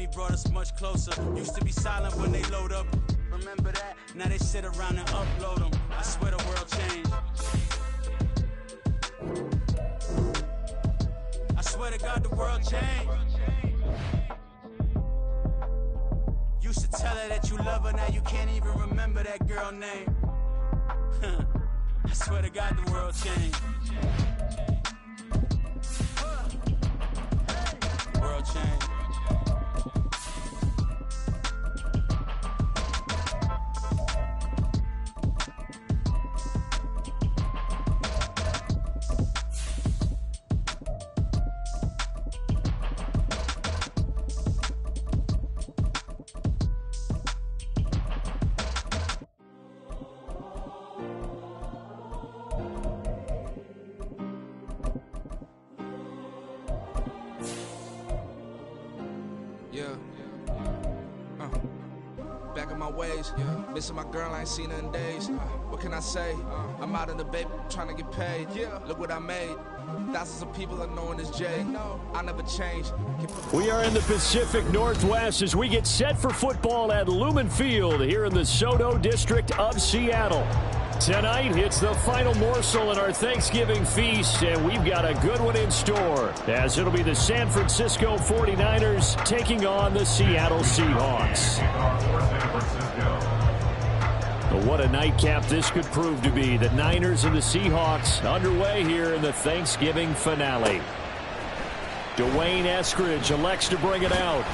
enemy brought us much closer. Used to be silent when they load up. Remember that? Now they sit around and upload them. I swear the world changed. I swear to God the world changed. Used to tell her that you love her, now you can't even remember that girl name. I swear to God the world changed. World changed. Back in my ways, missing my girl, I ain't seen her in days. What can I say? I'm out in the baby, trying to get paid. Look what I made. Thousands of people are knowing this Jay. I never change. We are in the Pacific Northwest as we get set for football at Lumen Field here in the SoDo district of Seattle. Tonight, it's the final morsel in our Thanksgiving feast, and we've got a good one in store, as it'll be the San Francisco 49ers taking on the Seattle Seahawks. But what a nightcap this could prove to be. The Niners and the Seahawks underway here in the Thanksgiving finale. Dwayne Eskridge elects to bring it out.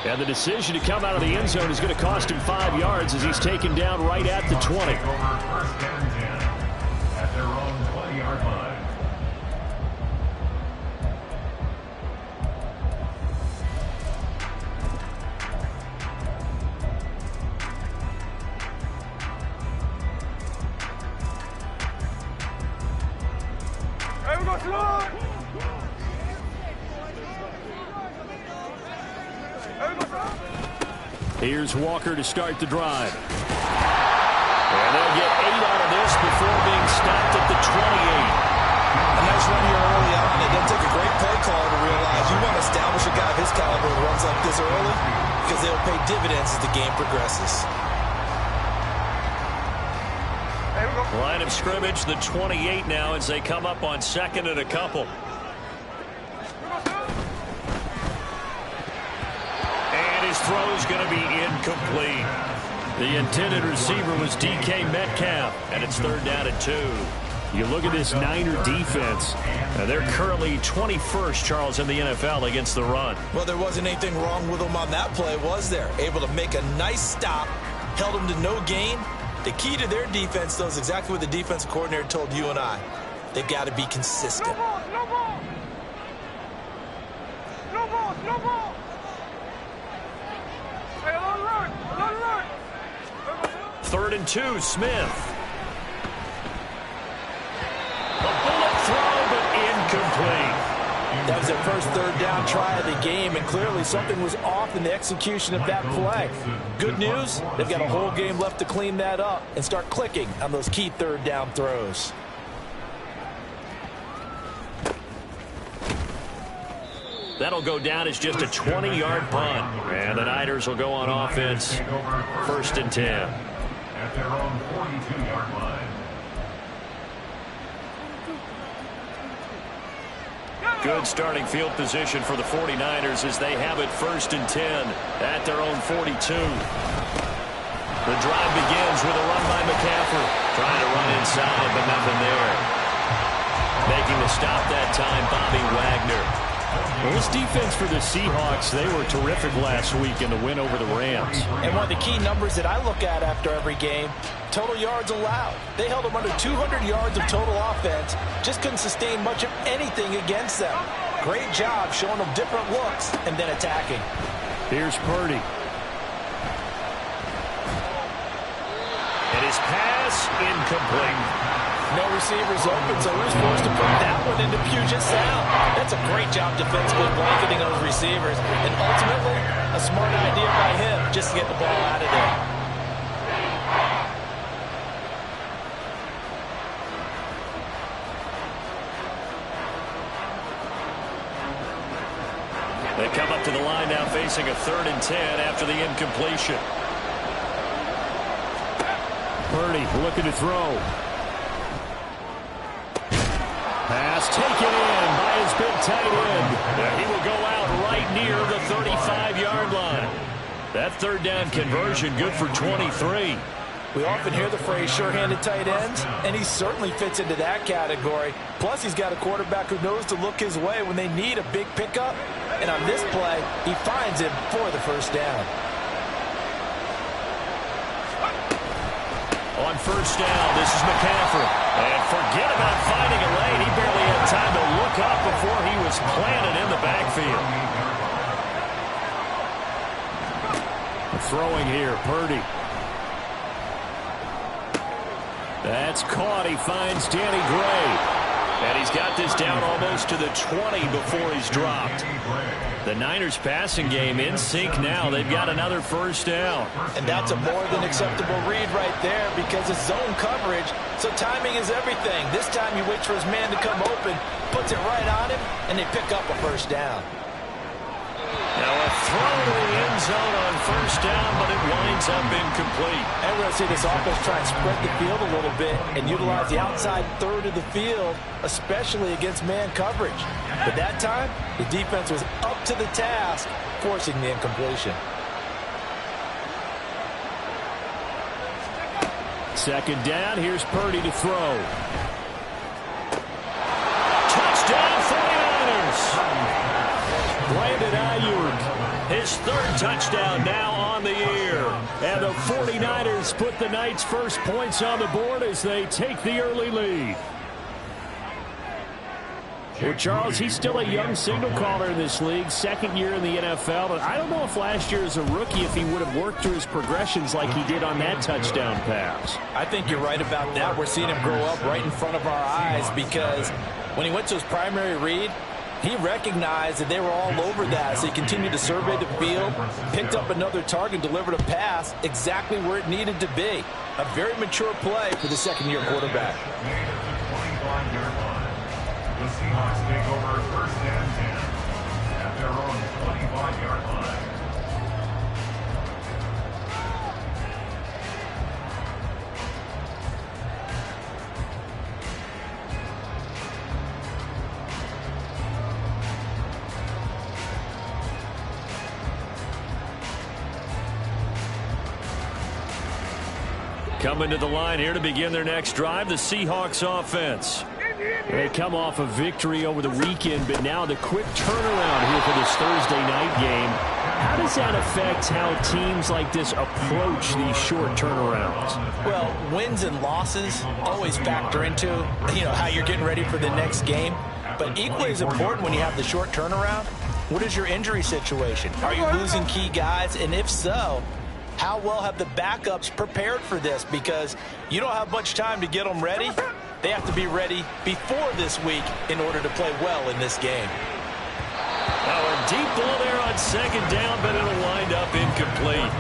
And the decision to come out of the end zone is going to cost him 5 yards as he's taken down right at the 20. At their own 20-yard line. Here's Walker to start the drive. And they'll get 8 out of this before being stopped at the 28. A nice run here early on. It doesn't take a great play caller to realize you want to establish a guy of his caliber with runs like this early because they'll pay dividends as the game progresses. Line of scrimmage, the 28 now as they come up on second and a couple. His throw is going to be incomplete. The intended receiver was DK Metcalf, and it's 3rd down and 2. You look at this Niner defense. They're currently 21st, Charles, in the NFL against the run. Well, there wasn't anything wrong with them on that play, was there? Able to make a nice stop, held them to no gain. The key to their defense, though, is exactly what the defense coordinator told you and I. They've got to be consistent. No ball. 3rd and 2, Smith. A bullet throw, but incomplete. That was their first 3rd down try of the game, and clearly something was off in the execution of that play. Good news, they've got a whole game left to clean that up and start clicking on those key 3rd down throws. That'll go down as just a 20-yard punt. And the Niners will go on offense. 1st and 10. At their own 42-yard line. Good starting field position for the 49ers as they have it 1st and 10 at their own 42. The drive begins with a run by McCaffrey. Trying to run inside, but nothing there. Making the stop that time, Bobby Wagner. Well, this defense for the Seahawks, they were terrific last week in the win over the Rams. And one of the key numbers that I look at after every game, total yards allowed. They held them under 200 yards of total offense, just couldn't sustain much of anything against them. Great job showing them different looks and then attacking. Here's Purdy. And his pass incomplete. No receivers open, so who's forced to put that one into Puget Sound? That's a great job defensively blanketing those receivers. And ultimately, a smart idea by him just to get the ball out of there. They come up out to the line now, facing a 3rd and 10 after the incompletion. Purdy looking to throw. Pass taken in by his big tight end. And he will go out right near the 35-yard line. That 3rd down conversion good for 23. We often hear the phrase sure-handed tight ends, and he certainly fits into that category. Plus, he's got a quarterback who knows to look his way when they need a big pickup. And on this play, he finds him for the 1st down. On 1st down, this is McCaffrey. And forget about finding a lane. He barely had time to look up before he was planted in the backfield. Throwing here, Purdy. That's caught. He finds Danny Gray. And he's got this down almost to the 20 before he's dropped. The Niners passing game in sync now. They've got another 1st down. And that's a more than acceptable read right there because it's zone coverage, so timing is everything. This time he waits for his man to come open, puts it right on him, and they pick up a 1st down. Now a throw to the end zone on 1st down, but it winds up incomplete. And we're going to see this offense try and spread the field a little bit and utilize the outside 3rd of the field, especially against man coverage. But that time, the defense was up to the task, forcing the incompletion. 2nd down. Here's Purdy to throw. Touchdown 49ers! Brandon Ayuk, his 3rd touchdown now on the year. and the 49ers put the Knights' first points on the board as they take the early lead. Well, Charles, he's still a young signal caller in this league, 2nd year in the NFL. But I don't know if last year as a rookie, if he would have worked through his progressions like he did on that touchdown pass. I think you're right about that. We're seeing him grow up right in front of our eyes because when he went to his primary read, he recognized that they were all over that, so he continued to survey the field, picked up another target, delivered a pass exactly where it needed to be. A very mature play for the 2nd-year quarterback. The Seahawks take over 1st and 10 at their own 25-yard line. Coming to the line here to begin their next drive, the Seahawks offense. They come off a victory over the weekend, but now the quick turnaround here for this Thursday night game. How does that affect how teams like this approach these short turnarounds? Well, wins and losses always factor into, how you're getting ready for the next game. But equally as important when you have the short turnaround, what is your injury situation? Are you losing key guys? And if so, how well have the backups prepared for this? Because you don't have much time to get them ready. They have to be ready before this week in order to play well in this game. Now a deep ball there on 2nd down, but it'll wind up incomplete.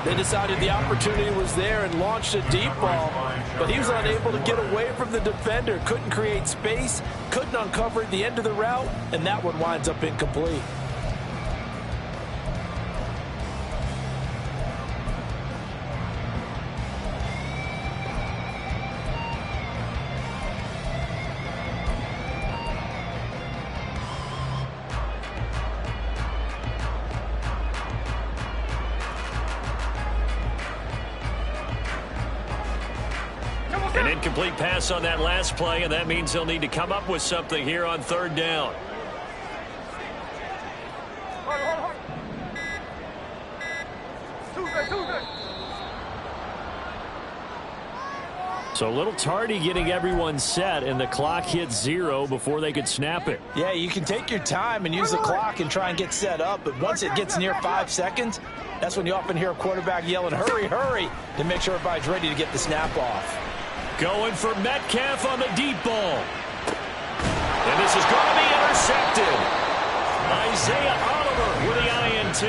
They decided the opportunity was there and launched a deep ball, but he was unable to get away from the defender, couldn't create space, couldn't uncover the end of the route, and that one winds up incomplete. An incomplete pass on that last play, and that means they'll need to come up with something here on 3rd down. So a little tardy getting everyone set, and the clock hits 0 before they could snap it. Yeah, you can take your time and use the clock and try and get set up, but once it gets near 5 seconds, that's when you often hear a quarterback yelling, hurry, hurry, to make sure everybody's ready to get the snap off. Going for Metcalf on the deep ball. And this is going to be intercepted. Isaiah Oliver with the INT.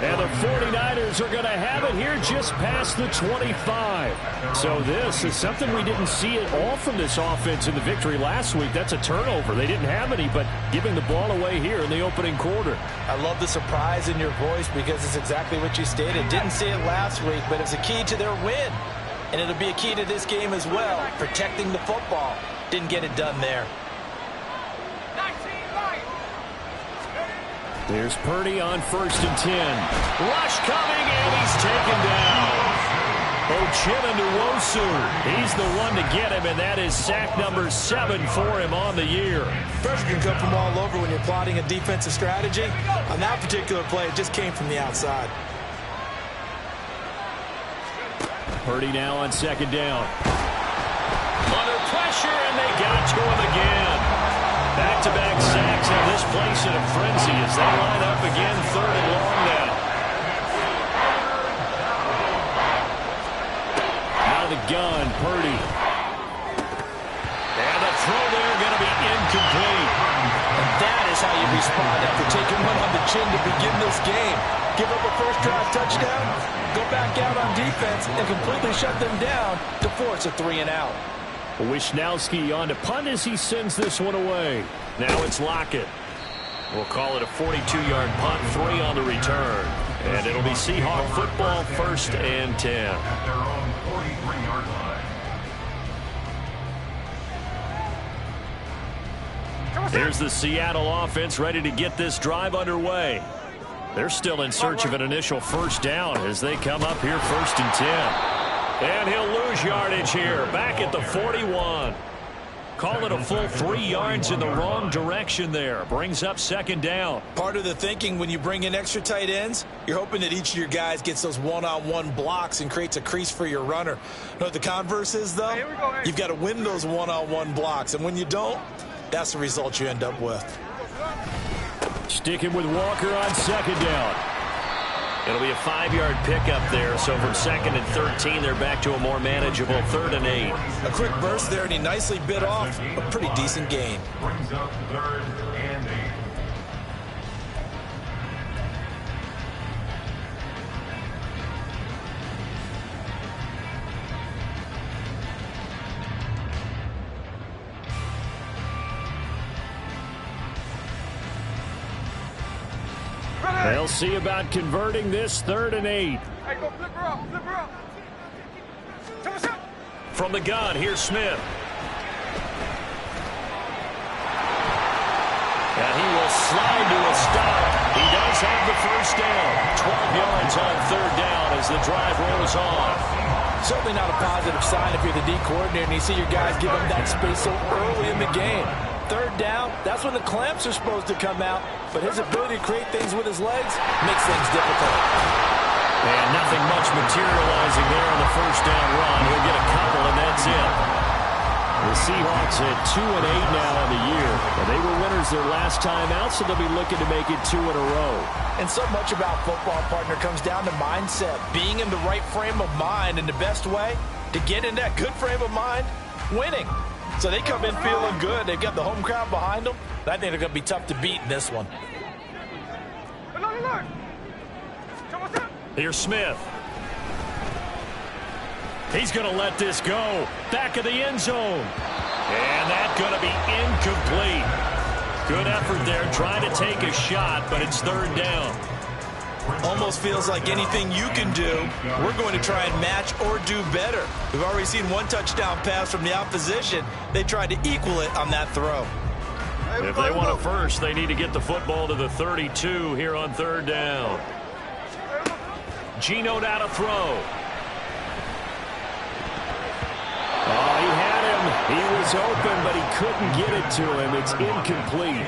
And the 49ers are going to have it here just past the 25. So this is something we didn't see at all from this offense in the victory last week. That's a turnover. They didn't have any, but giving the ball away here in the opening quarter. I love the surprise in your voice because it's exactly what you stated. Didn't see it last week, but it's a key to their win. And it'll be a key to this game as well, protecting the football. Didn't get it done there. There's Purdy on 1st and 10. Rush coming, and he's taken down. Uchenna Nwosu, he's the one to get him, and that is sack number 7 for him on the year. Pressure can come from all over when you're plotting a defensive strategy. On that particular play, it just came from the outside. Purdy now on 2nd down. Under pressure, and they got to him again. Back-to-back sacks have this place in a frenzy as they line up again 3rd and long now. Out of the gun, Purdy. And the throw there going to be incomplete. And that is how you respond after taking one on the chin to begin this game. Give up a first drive touchdown, go back out on defense, and completely shut them down to force a 3-and-out. Wishnowski on to punt as he sends this one away. Now it's Lockett. We'll call it a 42-yard punt, 3 on the return. And it'll be Seahawk football, 1st and 10. At their own 43-yard line. Here's the Seattle offense ready to get this drive underway. They're still in search of an initial first down as they come up here 1st and 10. And he'll lose yardage here, back at the 41. Call it a full 3 yards in the wrong direction there. Brings up 2nd down. Part of the thinking when you bring in extra tight ends, you're hoping that each of your guys gets those one-on-one blocks and creates a crease for your runner. You know what the converse is, though? You've got to win those one-on-one blocks, and when you don't, that's the result you end up with. Sticking with Walker on 2nd down. It'll be a 5-yard pickup there, so from 2nd and 13, they're back to a more manageable 3rd and 8. A quick burst there, and he nicely bit off a pretty decent gain. Brings up 3rd and 8. They'll see about converting this 3rd and 8. Hey, go flip her up, flip her up. From the gun, here's Smith. And he will slide to a stop. He does have the first down. 12 yards on 3rd down as the drive rolls on. Certainly not a positive sign if you're the D coordinator and you see your guys give up that space so early in the game. 3rd down, that's when the clamps are supposed to come out, but his ability to create things with his legs makes things difficult. And nothing much materializing there on the first down run. He'll get a couple, and that's it. The Seahawks at 2-8 now on the year. And they were winners their last time out, so they'll be looking to make it 2 in a row. And so much about football, partner, comes down to mindset. Being in the right frame of mind, and the best way to get in that good frame of mind, winning. So they come in feeling good. They've got the home crowd behind them. I think they're going to be tough to beat in this one. Here's Smith. He's going to let this go. Back of the end zone. And that's going to be incomplete. Good effort there trying to take a shot, but it's 3rd down. Almost feels like anything you can do, we're going to try and match or do better. We've already seen one touchdown pass from the opposition. They tried to equal it on that throw. If they want a first, they need to get the football to the 32 here on 3rd down. Geno down to throw. Oh, he had him. He was open, but he couldn't get it to him. It's incomplete.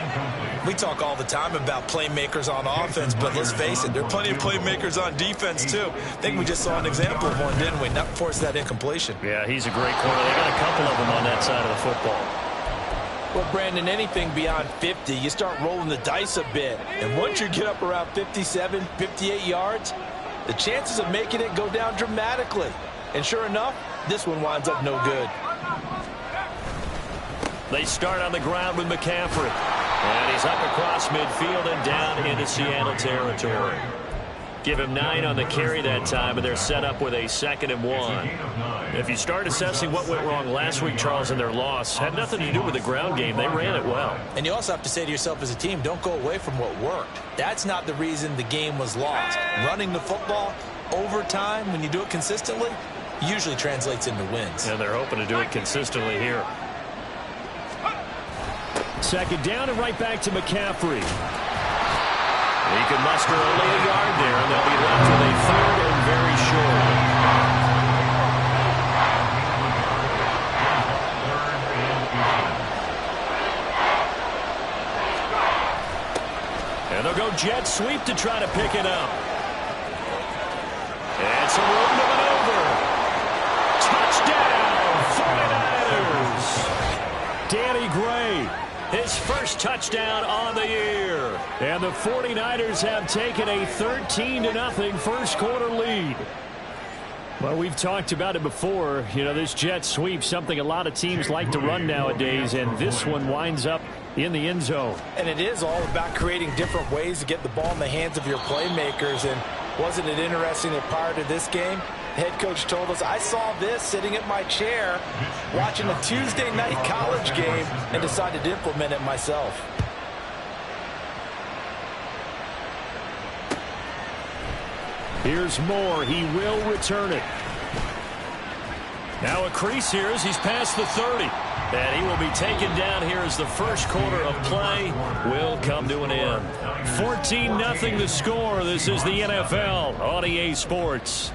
We talk all the time about playmakers on offense, but let's face it, there are plenty of playmakers on defense, too. I think we just saw an example of one, didn't we? Not force that incompletion. Yeah, he's a great corner. They got a couple of them on that side of the football. Well, Brandon, anything beyond 50, you start rolling the dice a bit. And once you get up around 57, 58 yards, the chances of making it go down dramatically. And sure enough, this one winds up no good. They start on the ground with McCaffrey. And he's up across midfield and down into Seattle territory. Give him 9 on the carry that time, and they're set up with a 2nd and 1. If you start assessing what went wrong last week, Charles, in their loss, had nothing to do with the ground game. They ran it well. And you also have to say to yourself as a team, don't go away from what worked. That's not the reason the game was lost. Running the football over time, when you do it consistently, usually translates into wins. And they're hoping to do it consistently here. 2nd down and right back to McCaffrey. He can muster only a yard there, and they'll be left with a 3rd and very short. And they'll go jet sweep to try to pick it up. And some room to maneuver. Touchdown, 49ers. Danny Gray, his first touchdown on the year. And the 49ers have taken a 13-0 first quarter lead. Well, we've talked about it before. You know, this jet sweep, something a lot of teams like to run nowadays, and this one winds up in the end zone. And it is all about creating different ways to get the ball in the hands of your playmakers. And wasn't it interesting that prior to this game, the head coach told us, I saw this sitting at my chair watching a Tuesday night college game and decided to implement it myself. Here's Moore. He will return it. Now a crease here as he's past the 30. And he will be taken down here as the first quarter of play will come to an end. 14-0 the score. This is the NFL on EA Sports.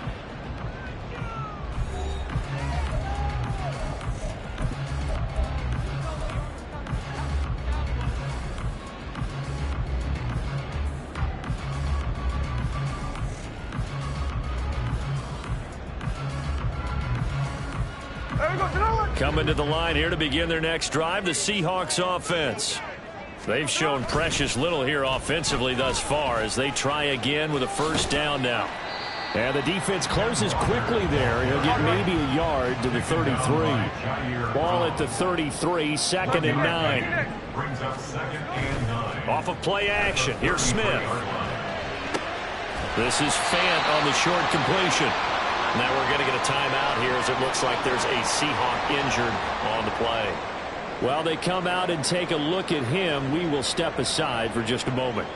Coming to the line here to begin their next drive, the Seahawks offense. They've shown precious little here offensively thus far as they try again with a 1st down now. And the defense closes quickly there. He'll get maybe a yard to the 33. Ball at the 33, 2nd and 9. Off of play action. Here's Smith. This is Fant on the short completion. Now we're going to get a timeout here as it looks like there's a Seahawk injured on the play. While they come out and take a look at him, we will step aside for just a moment.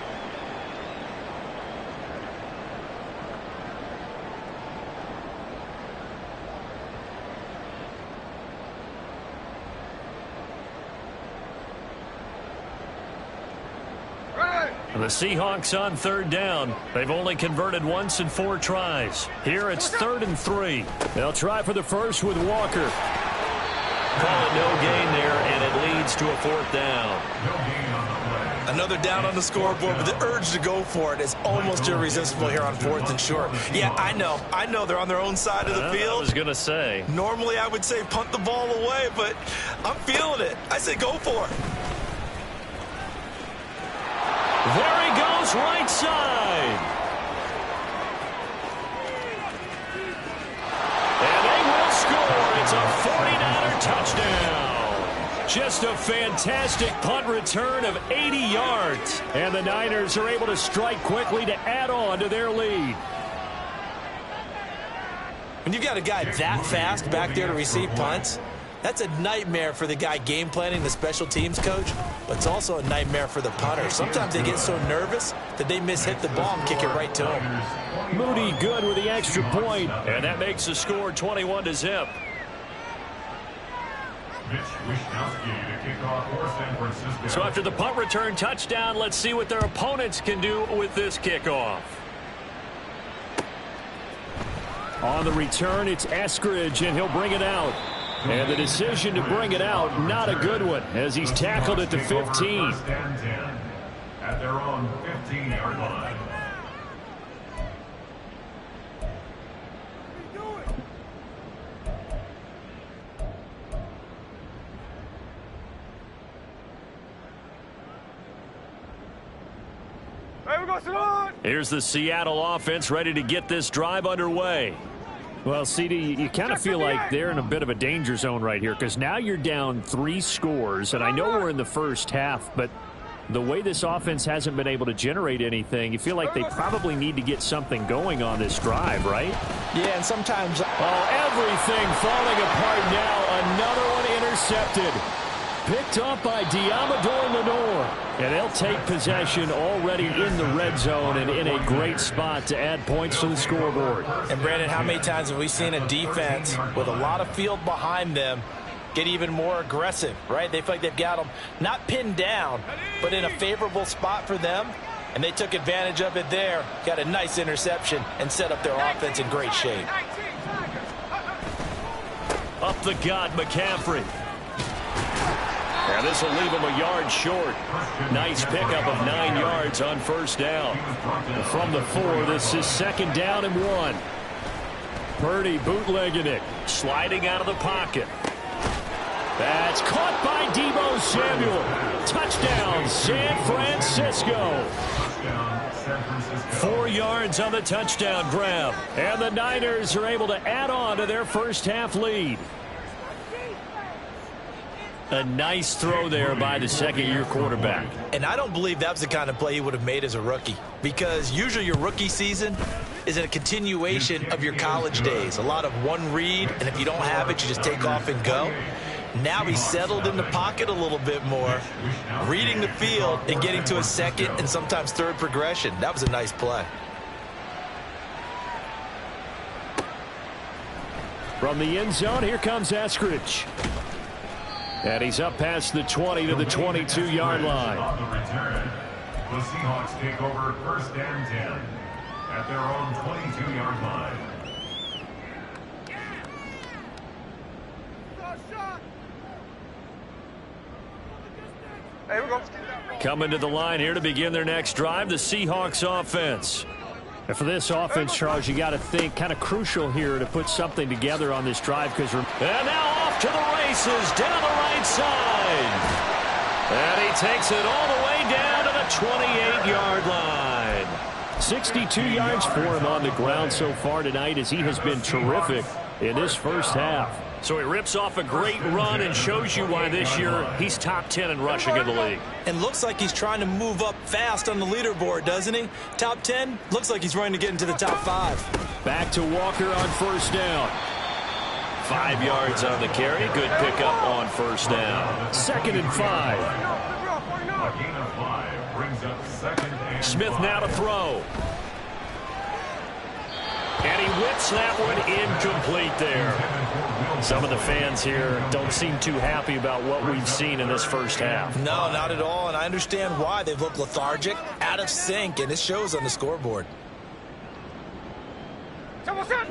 The Seahawks on 3rd down. They've only converted once in 4 tries. Here it's 3rd and 3. They'll try for the first with Walker. Call it no gain there, and it leads to a 4th down. Another down on the scoreboard, but the urge to go for it is almost irresistible here on 4th and short. Yeah, I know they're on their own side of the field. I was going to say. Normally I would say punt the ball away, but I'm feeling it. I say go for it. There he goes, right side. And they will score. It's a 49er touchdown. Just a fantastic punt return of 80 yards. And the Niners are able to strike quickly to add on to their lead. When you've got a guy that fast back there to receive punts, that's a nightmare for the guy game planning, the special teams coach, but it's also a nightmare for the punter. Sometimes they get so nervous that they miss-hit the ball and kick it right to him. Moody good with the extra point, and that makes the score 21-0. So after the punt return touchdown, let's see what their opponents can do with this kickoff. On the return, it's Eskridge, and he'll bring it out. And the decision to bring it out, not a good one, as he's tackled at the 15. At their own 15-yard line. Here's the Seattle offense ready to get this drive underway. Well, CD, you kind of feel like they're in a bit of a danger zone right here because now you're down 3 scores, and I know we're in the first half, but the way this offense hasn't been able to generate anything, you feel like they probably need to get something going on this drive, right? Yeah, and sometimes... Oh, everything falling apart now. Another one intercepted. Picked up by Diamador Lenore. And they'll take possession already in the red zone and in a great spot to add points to the scoreboard. And, Brandon, how many times have we seen a defense with a lot of field behind them get even more aggressive, right? They feel like they've got them not pinned down, but in a favorable spot for them. And they took advantage of it there, got a nice interception, and set up their offense in great shape. Up the gut, McCaffrey. And this will leave him a yard short. Nice pickup of 9 yards on first down. From the 4, this is 2nd down and 1. Purdy bootlegging it. Sliding out of the pocket. That's caught by Deebo Samuel. Touchdown, San Francisco. 4 yards on the touchdown grab. And the Niners are able to add on to their first half lead. A nice throw there by the second-year quarterback. And I don't believe that was the kind of play he would have made as a rookie, because usually your rookie season is a continuation of your college days. A lot of one read, and if you don't have it, you just take off and go. Now he's settled in the pocket a little bit more, reading the field and getting to a second and sometimes third progression. That was a nice play. From the end zone, here comes Eskridge. And he's up past the 20 to the 22-yard line. On the return, the Seahawks take over 1st and 10 at their own 22-yard line. Hey, we go. Coming to the line here to begin their next drive, the Seahawks offense. And for this offense, Charles, you got to think kind of crucial here to put something together on this drive. And now off to the races down the right side. And he takes it all the way down to the 28-yard line. 62 yards for him on the ground so far tonight, as he has been terrific in this first half. So he rips off a great run and shows you why this year he's top 10 in rushing in the league. And looks like he's trying to move up fast on the leaderboard, doesn't he? Top 10, looks like he's running to get into the top 5. Back to Walker on first down. 5 yards on the carry. Good pickup on first down. 2nd and 5. A gain of 5 brings up 2nd and Smith 5. now to throw. And he whips that one incomplete there. Some of the fans here don't seem too happy about what we've seen in this first half. No, not at all, and I understand why. They've looked lethargic, out of sync, and it shows on the scoreboard.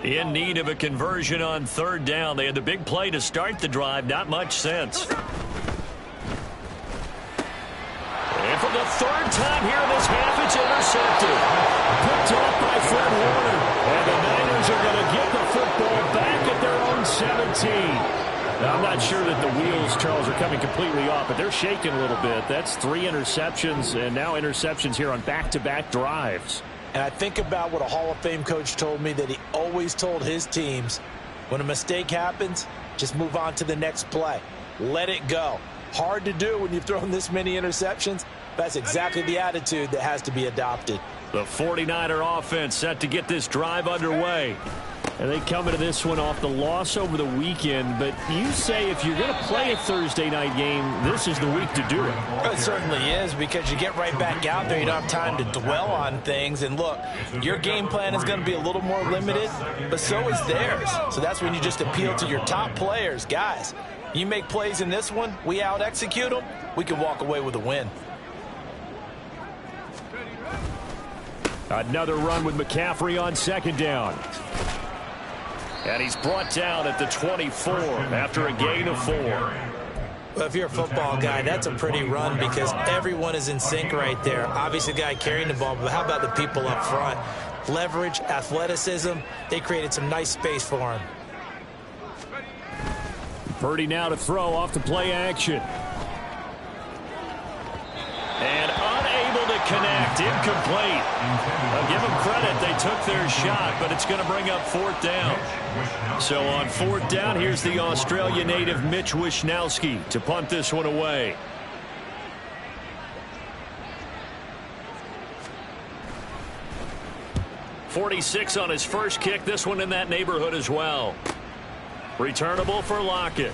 In need of a conversion on 3rd down. They had the big play to start the drive. Not much sense. And for the 3rd time here in this half, it's intercepted. Picked off by Fred Warner. And the Niners are going to get the football back at their own 17. Now, I'm not sure that the wheels, Charles, are coming completely off, but they're shaking a little bit. That's 3 interceptions, and now interceptions here on back-to-back drives. And I think about what a Hall of Fame coach told me that he always told his teams, when a mistake happens, just move on to the next play. Let it go. Hard to do when you've thrown this many interceptions. That's exactly the attitude that has to be adopted. The 49er offense set to get this drive underway. And they come into this one off the loss over the weekend. But you say if you're going to play a Thursday night game, this is the week to do it. It certainly is, because you get right back out there. You don't have time to dwell on things. And look, your game plan is going to be a little more limited, but so is theirs. So that's when you just appeal to your top players. Guys, you make plays in this one, we out-execute them, we can walk away with a win. Another run with McCaffrey on 2nd down. And he's brought down at the 24 after a gain of 4. Well, if you're a football guy, that's a pretty run because everyone is in sync right there. Obviously, the guy carrying the ball, but how about the people up front? Leverage, athleticism, they created some nice space for him. Purdy now to throw off the play action. And unable to connect, incomplete. I'll give them credit, they took their shot, but it's going to bring up 4th down. So on 4th down, here's the Australia native Mitch Wishnowsky to punt this one away. 46 on his first kick. This one in that neighborhood as well. Returnable for Lockett.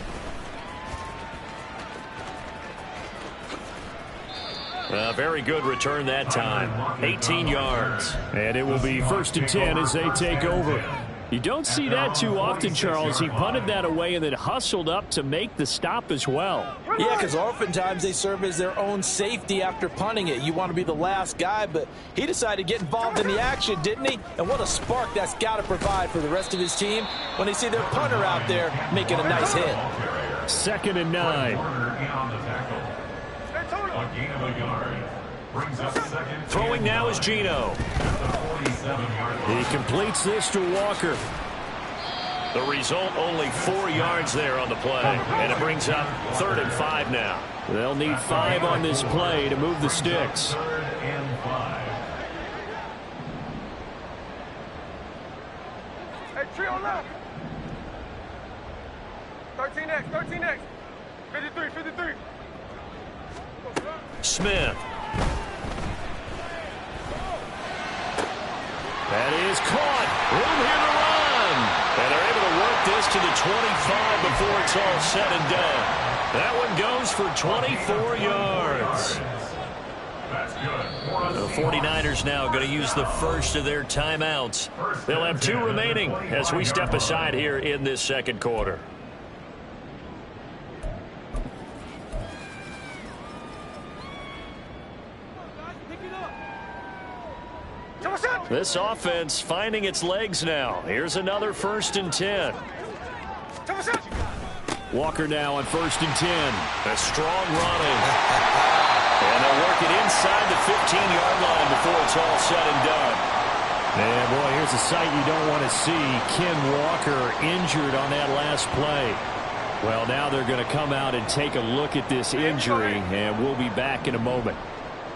A very good return that time. 18 yards. And it will be 1st and 10 as they take over. You don't see that too often, Charles. He punted that away and then hustled up to make the stop as well. Yeah, because oftentimes they serve as their own safety after punting it. You want to be the last guy, but he decided to get involved in the action, didn't he? And what a spark that's got to provide for the rest of his team when they see their punter out there making a nice hit. 2nd and 9. A gain of a yard. Brings up 2nd. Throwing now is Geno. He completes this to Walker. The result, only 4 yards there on the play. And it brings up 3rd and 5 now. They'll need 5 on this play to move the sticks. 3rd and 5. Hey, trio left. 13X, 13X. 53, 53. Smith. That is caught. Room here to run. And they're able to work this to the 25 before it's all said and done. That one goes for 24 yards. That's good. The 49ers now going to use the first of their timeouts. They'll have 2 remaining as we step aside here in this second quarter. This offense finding its legs now. Here's another 1st and 10. Walker now on 1st and 10. A strong running. And they'll work it inside the 15-yard line before it's all said and done. And, boy, here's a sight you don't want to see. Ken Walker injured on that last play. Well, now they're going to come out and take a look at this injury, and we'll be back in a moment.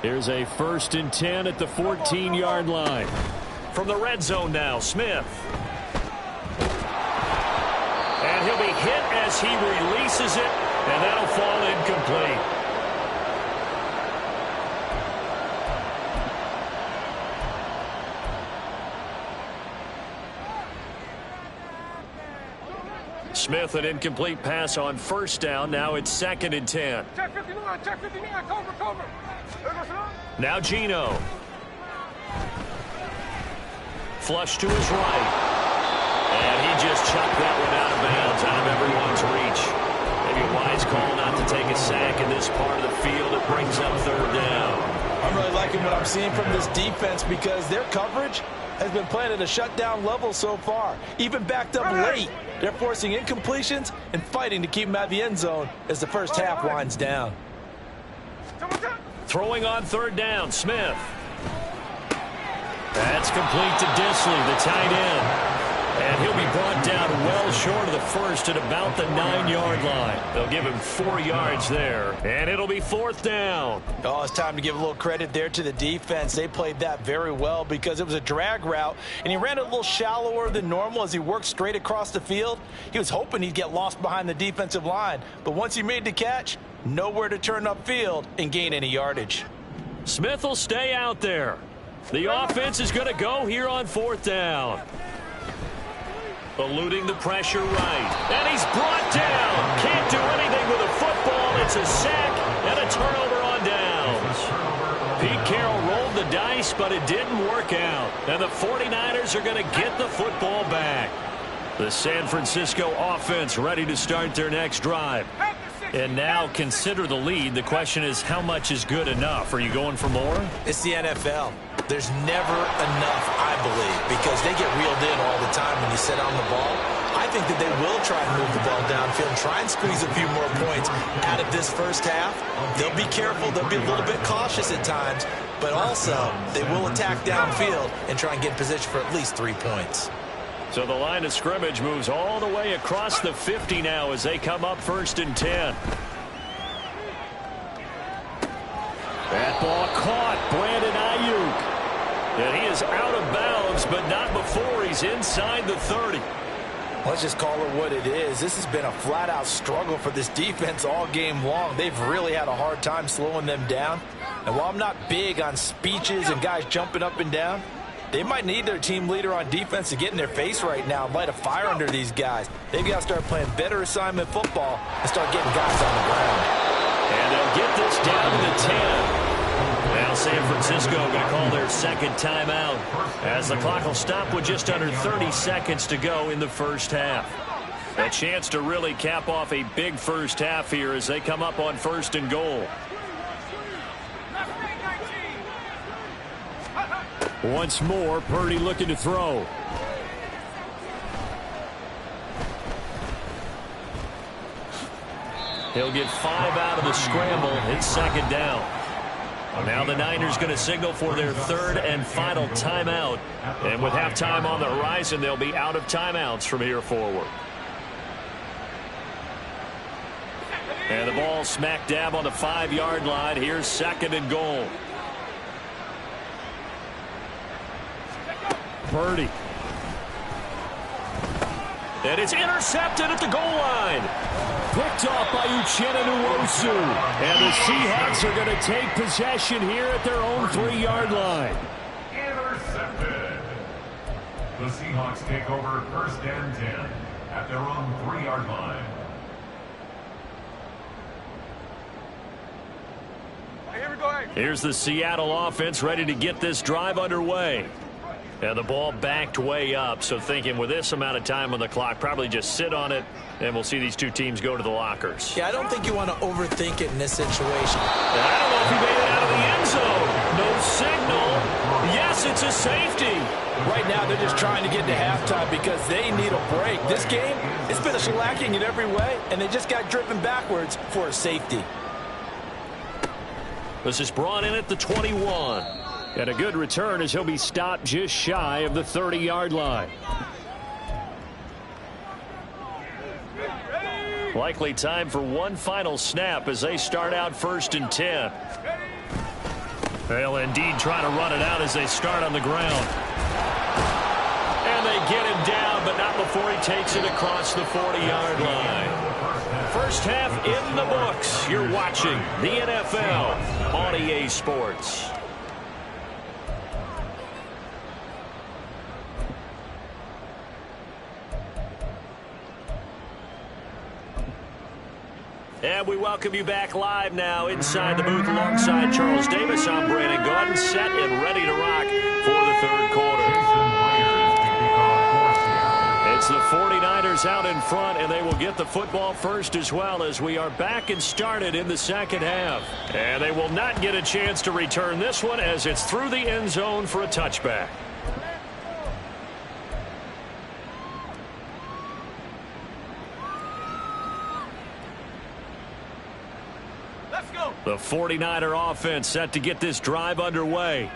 Here's a 1st and 10 at the 14-yard line. From the red zone now, Smith. And he'll be hit as he releases it, and that'll fall incomplete. Smith, an incomplete pass on 1st down. Now it's 2nd and 10. Check 59, check 59, cover. Now Geno. Flush to his right. And he just chucked that one out of bounds, out of everyone's reach. Maybe a wise call not to take a sack in this part of the field. It brings up 3rd down. I'm really liking what I'm seeing from this defense because their coverage has been playing at a shutdown level so far. Even backed up late, they're forcing incompletions and fighting to keep them out of the end zone as the first half winds down. Throwing on 3rd down, Smith. That's complete to Disley, the tight end. And he'll be brought down well short of the first at about the 9-yard line. They'll give him 4 yards there, and it'll be 4th down. Oh, it's time to give a little credit there to the defense. They played that very well because it was a drag route, and he ran it a little shallower than normal as he worked straight across the field. He was hoping he'd get lost behind the defensive line, but once he made the catch, nowhere to turn upfield and gain any yardage. Smith will stay out there. The offense is going to go here on 4th down. Eluding the pressure right. And he's brought down. Can't do anything with a football. It's a sack and a turnover on downs. Pete Carroll rolled the dice, but it didn't work out. And the 49ers are going to get the football back. The San Francisco offense ready to start their next drive. And now consider the lead. The question is, how much is good enough? Are you going for more? It's the NFL. There's never enough, I believe, because they get reeled in all the time when you sit on the ball. I think that they will try and move the ball downfield, try and squeeze a few more points out of this first half. They'll be careful. They'll be a little bit cautious at times, but also they will attack downfield and try and get in position for at least 3 points. So the line of scrimmage moves all the way across the 50 now as they come up 1st and 10. That ball caught. Brandon Ayuk. And he is out of bounds, but not before he's inside the 30. Let's just call it what it is. This has been a flat-out struggle for this defense all game long. They've really had a hard time slowing them down. And while I'm not big on speeches and guys jumping up and down, They might need their team leader on defense to get in their face right now and light a fire under these guys. They've got to start playing better assignment football and start getting guys on the ground. And they'll get this down to the 10. Now San Francisco going to call their second timeout as the clock will stop with just under 30 seconds to go in the first half. A chance to really cap off a big first half here as they come up on 1st and goal. Once more, Purdy looking to throw. He'll get 5 out of the scramble. It's 2nd down. Now the Niners going to signal for their 3rd and final timeout. And with halftime on the horizon, they'll be out of timeouts from here forward. And the ball smack dab on the 5-yard line. Here's 2nd and goal. Purdy. And it's intercepted at the goal line. Picked off by Uchenna Nwosu. And the Seahawks are going to take possession here at their own 3-yard line. Intercepted. The Seahawks take over 1st and 10 at their own 3-yard line. Hey, here we go. Here's the Seattle offense ready to get this drive underway. And the ball backed way up, so thinking with this amount of time on the clock, probably just sit on it, and we'll see these two teams go to the lockers. Yeah, I don't think you want to overthink it in this situation. I don't know if he made it out of the end zone. No signal. Yes, it's a safety. Right now, they're just trying to get to halftime because they need a break. This game, it's been a shellacking in every way, and they just got driven backwards for a safety. This is brought in at the 21. And a good return as he'll be stopped just shy of the 30-yard line. Likely time for one final snap as they start out 1st and 10. They'll indeed try to run it out as they start on the ground. And they get him down, but not before he takes it across the 40-yard line. First half in the books. You're watching the NFL on EA Sports. And we welcome you back live now inside the booth alongside Charles Davis. I'm Brandon Gaudin, set and ready to rock for the 3rd quarter. It's the 49ers out in front, and they will get the football first as well as we are back and started in the 2nd half. And they will not get a chance to return this one as it's through the end zone for a touchback. The 49er offense set to get this drive underway.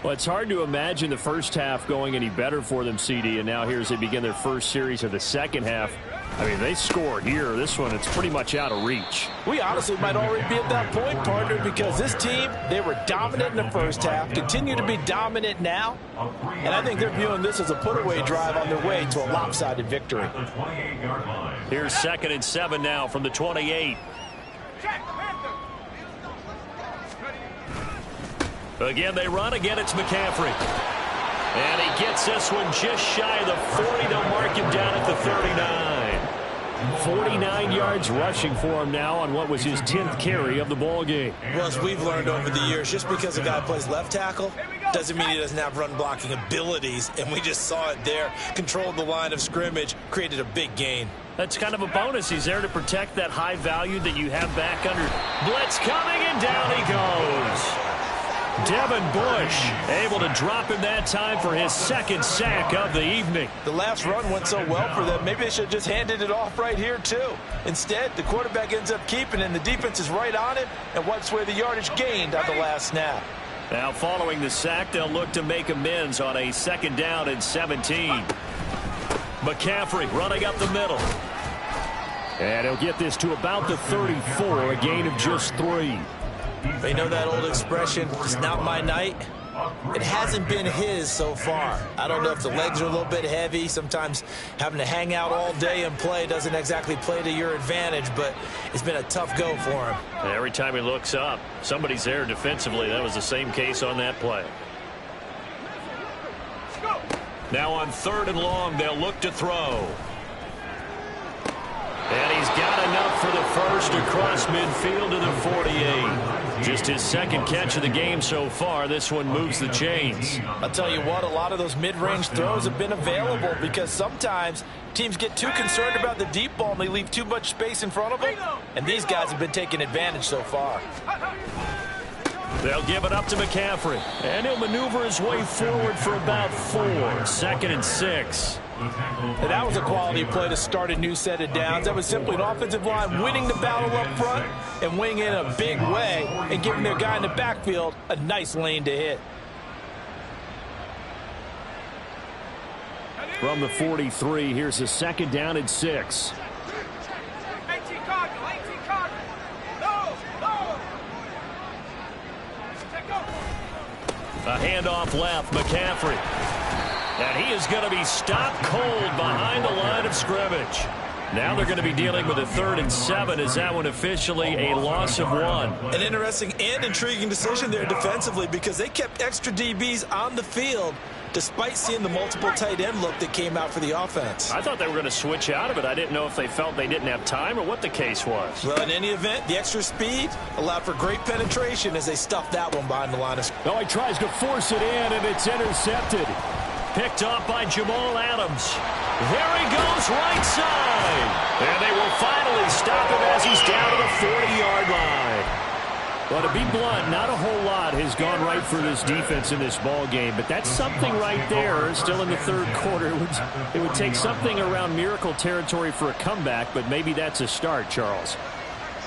Well, it's hard to imagine the first half going any better for them, CD, and now here as they begin their first series of the 2nd half. I mean, they score here. This one, it's pretty much out of reach. We honestly might already be at that point, partner, because this team, they were dominant in the first half, continue to be dominant now, and I think they're viewing this as a put-away drive on their way to a lopsided victory. Here's 2nd and 7 now from the 28. Again, they run. Again, it's McCaffrey. And he gets this one just shy of the 40. They'll mark him down at the 39. 49 yards rushing for him now on what was his 10th carry of the ball game. Well, as we've learned over the years, just because a guy plays left tackle doesn't mean he doesn't have run-blocking abilities, and we just saw it there. Controlled the line of scrimmage, created a big gain. That's kind of a bonus. He's there to protect that high value that you have back under. Blitz coming, and down he goes. Devin Bush able to drop him that time for his 2nd sack of the evening. The last run went so well for them. Maybe they should have just handed it off right here, too. Instead, the quarterback ends up keeping it, and the defense is right on it and wipes away the yardage gained on the last snap. Now, following the sack, they'll look to make amends on a 2nd down and 17. McCaffrey running up the middle. And he'll get this to about the 34, a gain of just 3. They know that old expression, it's not my night. It hasn't been his so far. I don't know if the legs are a little bit heavy. Sometimes having to hang out all day and play doesn't exactly play to your advantage, but it's been a tough go for him. And every time he looks up, somebody's there defensively. That was the same case on that play. Now on 3rd and long, they'll look to throw. And he's got enough for the first across midfield to the 48. Just his 2nd catch of the game so far. This one moves the chains. I'll tell you what, a lot of those mid-range throws have been available because sometimes teams get too concerned about the deep ball and they leave too much space in front of them. And these guys have been taking advantage so far. They'll give it up to McCaffrey. And he'll maneuver his way forward for about 4. 2nd and 6. And that was a quality play to start a new set of downs. That was simply an offensive line winning the battle up front and winning in a big way and giving their guy in the backfield a nice lane to hit. From the 43, here's a 2nd down and 6. 18 Cardinal, 18 Cardinal. No, no. Take over. A handoff left, McCaffrey. And he is going to be stopped cold behind the line of scrimmage. Now they're going to be dealing with a 3rd and 7. Is that one officially a loss of 1? An interesting and intriguing decision there defensively because they kept extra DBs on the field despite seeing the multiple tight end look that came out for the offense. I thought they were going to switch out of it. I didn't know if they felt they didn't have time or what the case was. Well, in any event, the extra speed allowed for great penetration as they stuffed that one behind the line of scrimmage. Oh, he tries to force it in, and it's intercepted. Picked off by Jamal Adams. There he goes, right side. And they will finally stop him as he's down to the 40-yard line. Well, to be blunt, not a whole lot has gone right for this defense in this ball game, but that's something right there. Still in the 3rd quarter. It would take something around miracle territory for a comeback, but maybe that's a start, Charles.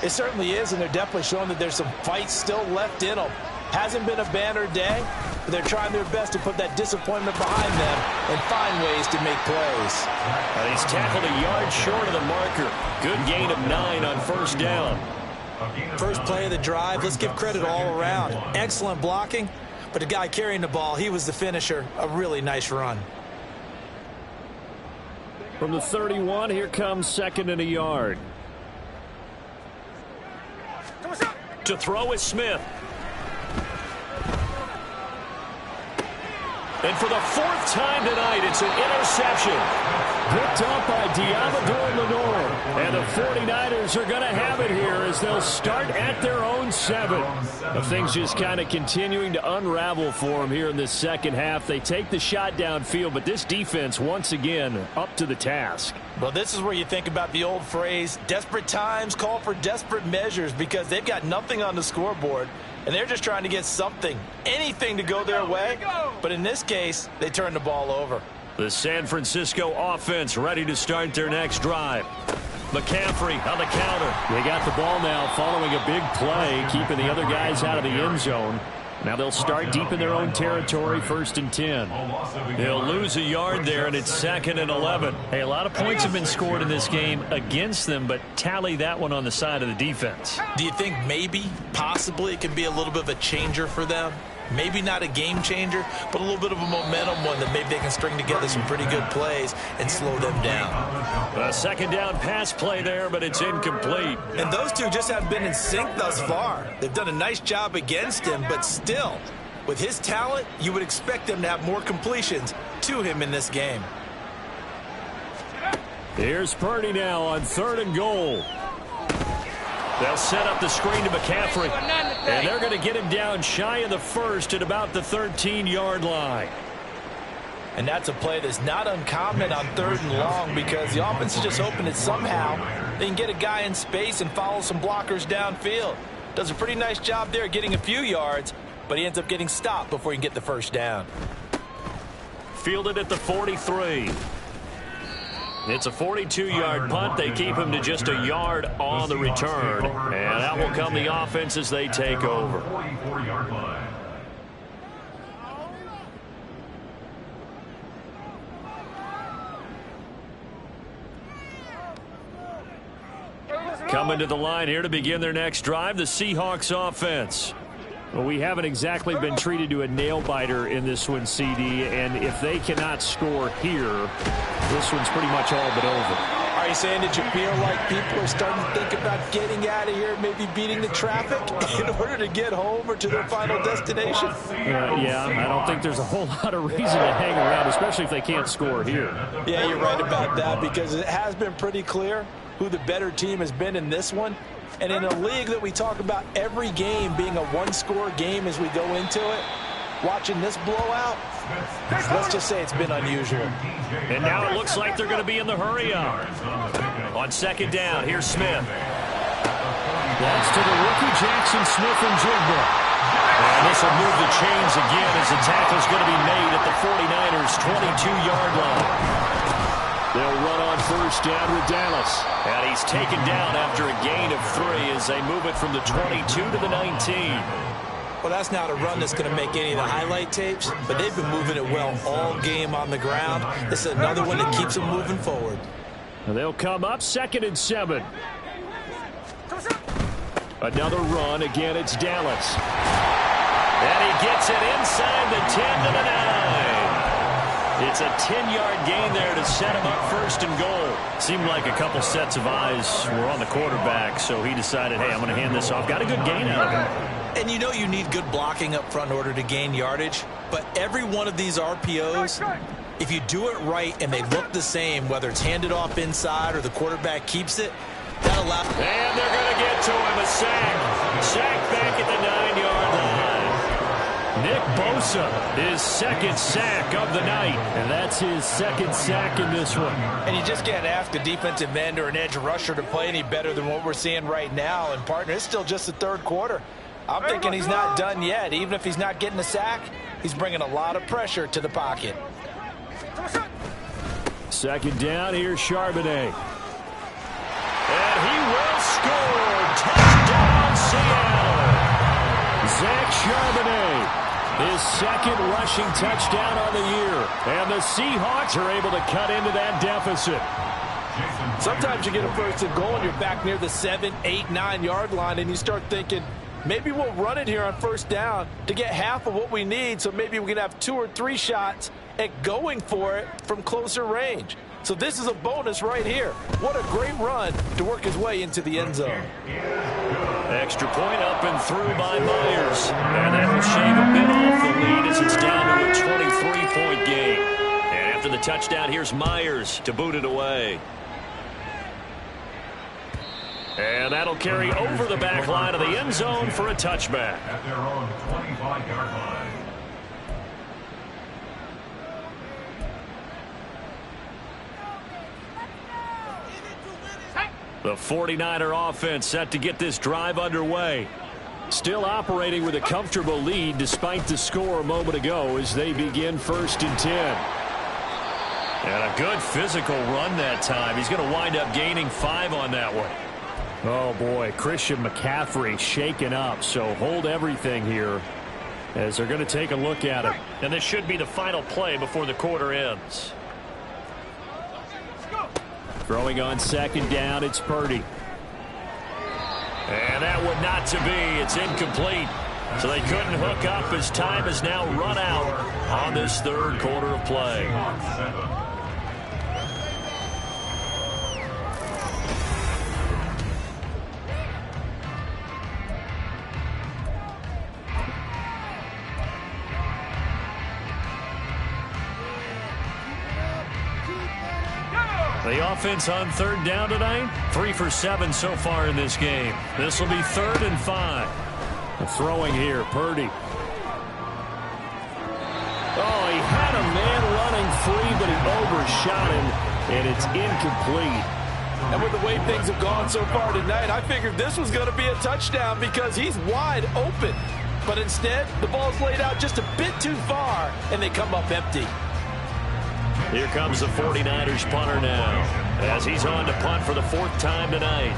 It certainly is, and they're definitely showing that there's some fight still left in them. Hasn't been a banner day, but they're trying their best to put that disappointment behind them and find ways to make plays. And he's tackled a yard short of the marker. Good gain of 9 on 1st down. First play of the drive, let's give credit all around. Excellent blocking, but the guy carrying the ball, he was the finisher. A really nice run. From the 31, here comes 2nd and a yard. To throw is Smith. And for the 4th time tonight, it's an interception. Picked up by Diamador Lenore. And the 49ers are going to have it here as they'll start at their own 7. The things just kind of continuing to unravel for them here in this 2nd half. They take the shot downfield, but this defense, once again, up to the task. Well, this is where you think about the old phrase, desperate times call for desperate measures, because they've got nothing on the scoreboard, and they're just trying to get something, anything to go their way. But in this case, they turn the ball over. The San Francisco offense ready to start their next drive. McCaffrey on the counter. They got the ball now following a big play, keeping the other guys out of the end zone. Now they'll start deep in their own territory, 1st and 10. They'll lose a yard there, and it's 2nd and 11. Hey, a lot of points have been scored in this game against them, but tally that one on the side of the defense. Do you think maybe, possibly, it can be a little bit of a changer for them? Maybe not a game changer, but a little bit of a momentum one that maybe they can string together some pretty good plays and slow them down. A 2nd down pass play there, but it's incomplete. And those two just haven't been in sync thus far. They've done a nice job against him, but still, with his talent, you would expect them to have more completions to him in this game. Here's Purdy now on 3rd and goal. They'll set up the screen to McCaffrey, and they're going to get him down shy of the 1st at about the 13-yard line. And that's a play that's not uncommon on 3rd and long, because the offense is just hoping that somehow they can get a guy in space and follow some blockers downfield. Does a pretty nice job there getting a few yards, but he ends up getting stopped before he can get the 1st down. Fielded at the 43. It's a 42-yard punt. They keep him to just a yard on the return. And out will come the offense as they take over. 44-yard line. Coming to the line here to begin their next drive, the Seahawks offense. Well, we haven't exactly been treated to a nail-biter in this one, CD, and if they cannot score here, this one's pretty much all but over. All Are you saying that you feel like people are starting to think about getting out of here, maybe beating the traffic in order to get home or to their final destination? Yeah, I don't think there's a whole lot of reason to hang around, especially if they can't score here. Yeah, you're right about that, because it has been pretty clear who the better team has been in this one. And in a league that we talk about every game being a one-score game as we go into it, watching this blowout, let's just say it's been unusual. And now it looks like they're going to be in the hurry-up. On second down, here's Smith. That's to the rookie Jackson Smith-Njigba. And this will move the chains again as the tackle's going to be made at the 49ers' 22-yard line. They'll run on first down with Dallas. And he's taken down after a gain of 3 as they move it from the 22 to the 19. Well, that's not a run that's going to make any of the highlight tapes, but they've been moving it well all game on the ground. This is another one that keeps them moving forward. And they'll come up 2nd and 7. Another run. Again, it's Dallas. And he gets it inside the 10 to the 9. It's a 10-yard gain there to set him up 1st and goal. Seemed like a couple sets of eyes were on the quarterback, so he decided, hey, I'm going to hand this off. Got a good gain out of it. And you know you need good blocking up front in order to gain yardage, but every one of these RPOs, if you do it right and they look the same, whether it's handed off inside or the quarterback keeps it, that allows... And they're going to get to him, a sack. Sack back at the 9-yard line. Nick Bosa, his 2nd sack of the night. And that's his 2nd sack in this one. And you just can't ask a defensive end or an edge rusher to play any better than what we're seeing right now. And, partner, it's still just the 3rd quarter. I'm thinking he's not done yet. Even if he's not getting a sack, he's bringing a lot of pressure to the pocket. 2nd down, here's Charbonnet. And he will score. Touchdown, Seattle. Zach Charbonnet, his 2nd rushing touchdown on the year. And the Seahawks are able to cut into that deficit. Sometimes you get a 1st and goal and you're back near the 7, 8, 9-yard line, and you start thinking, maybe we'll run it here on 1st down to get half of what we need, so maybe we can have 2 or 3 shots at going for it from closer range. So this is a bonus right here. What a great run to work his way into the end zone. Extra point up and through by Myers. And that will shave a bit off the lead as it's down to a 23-point game. And after the touchdown, here's Myers to boot it away. And that'll carry over the back line of the end zone for a touchback. At their own 25-yard line. The 49er offense set to get this drive underway. Still operating with a comfortable lead despite the score a moment ago as they begin 1st and 10. And a good physical run that time. He's going to wind up gaining 5 on that one. Oh, boy, Christian McCaffrey shaken up, so hold everything here as they're going to take a look at it. And this should be the final play before the quarter ends. Throwing on 2nd down, it's Purdy. And that one not to be. It's incomplete. So they couldn't hook up as time has now run out on this 3rd quarter of play. The offense on 3rd down tonight, 3 for 7 so far in this game. This will be 3rd and 5. Throwing here, Purdy. Oh, he had a man running free, but he overshot him, and it's incomplete. And with the way things have gone so far tonight, I figured this was going to be a touchdown because he's wide open. But instead, the ball's laid out just a bit too far, and they come up empty. Here comes the 49ers punter now as he's on to punt for the 4th time tonight.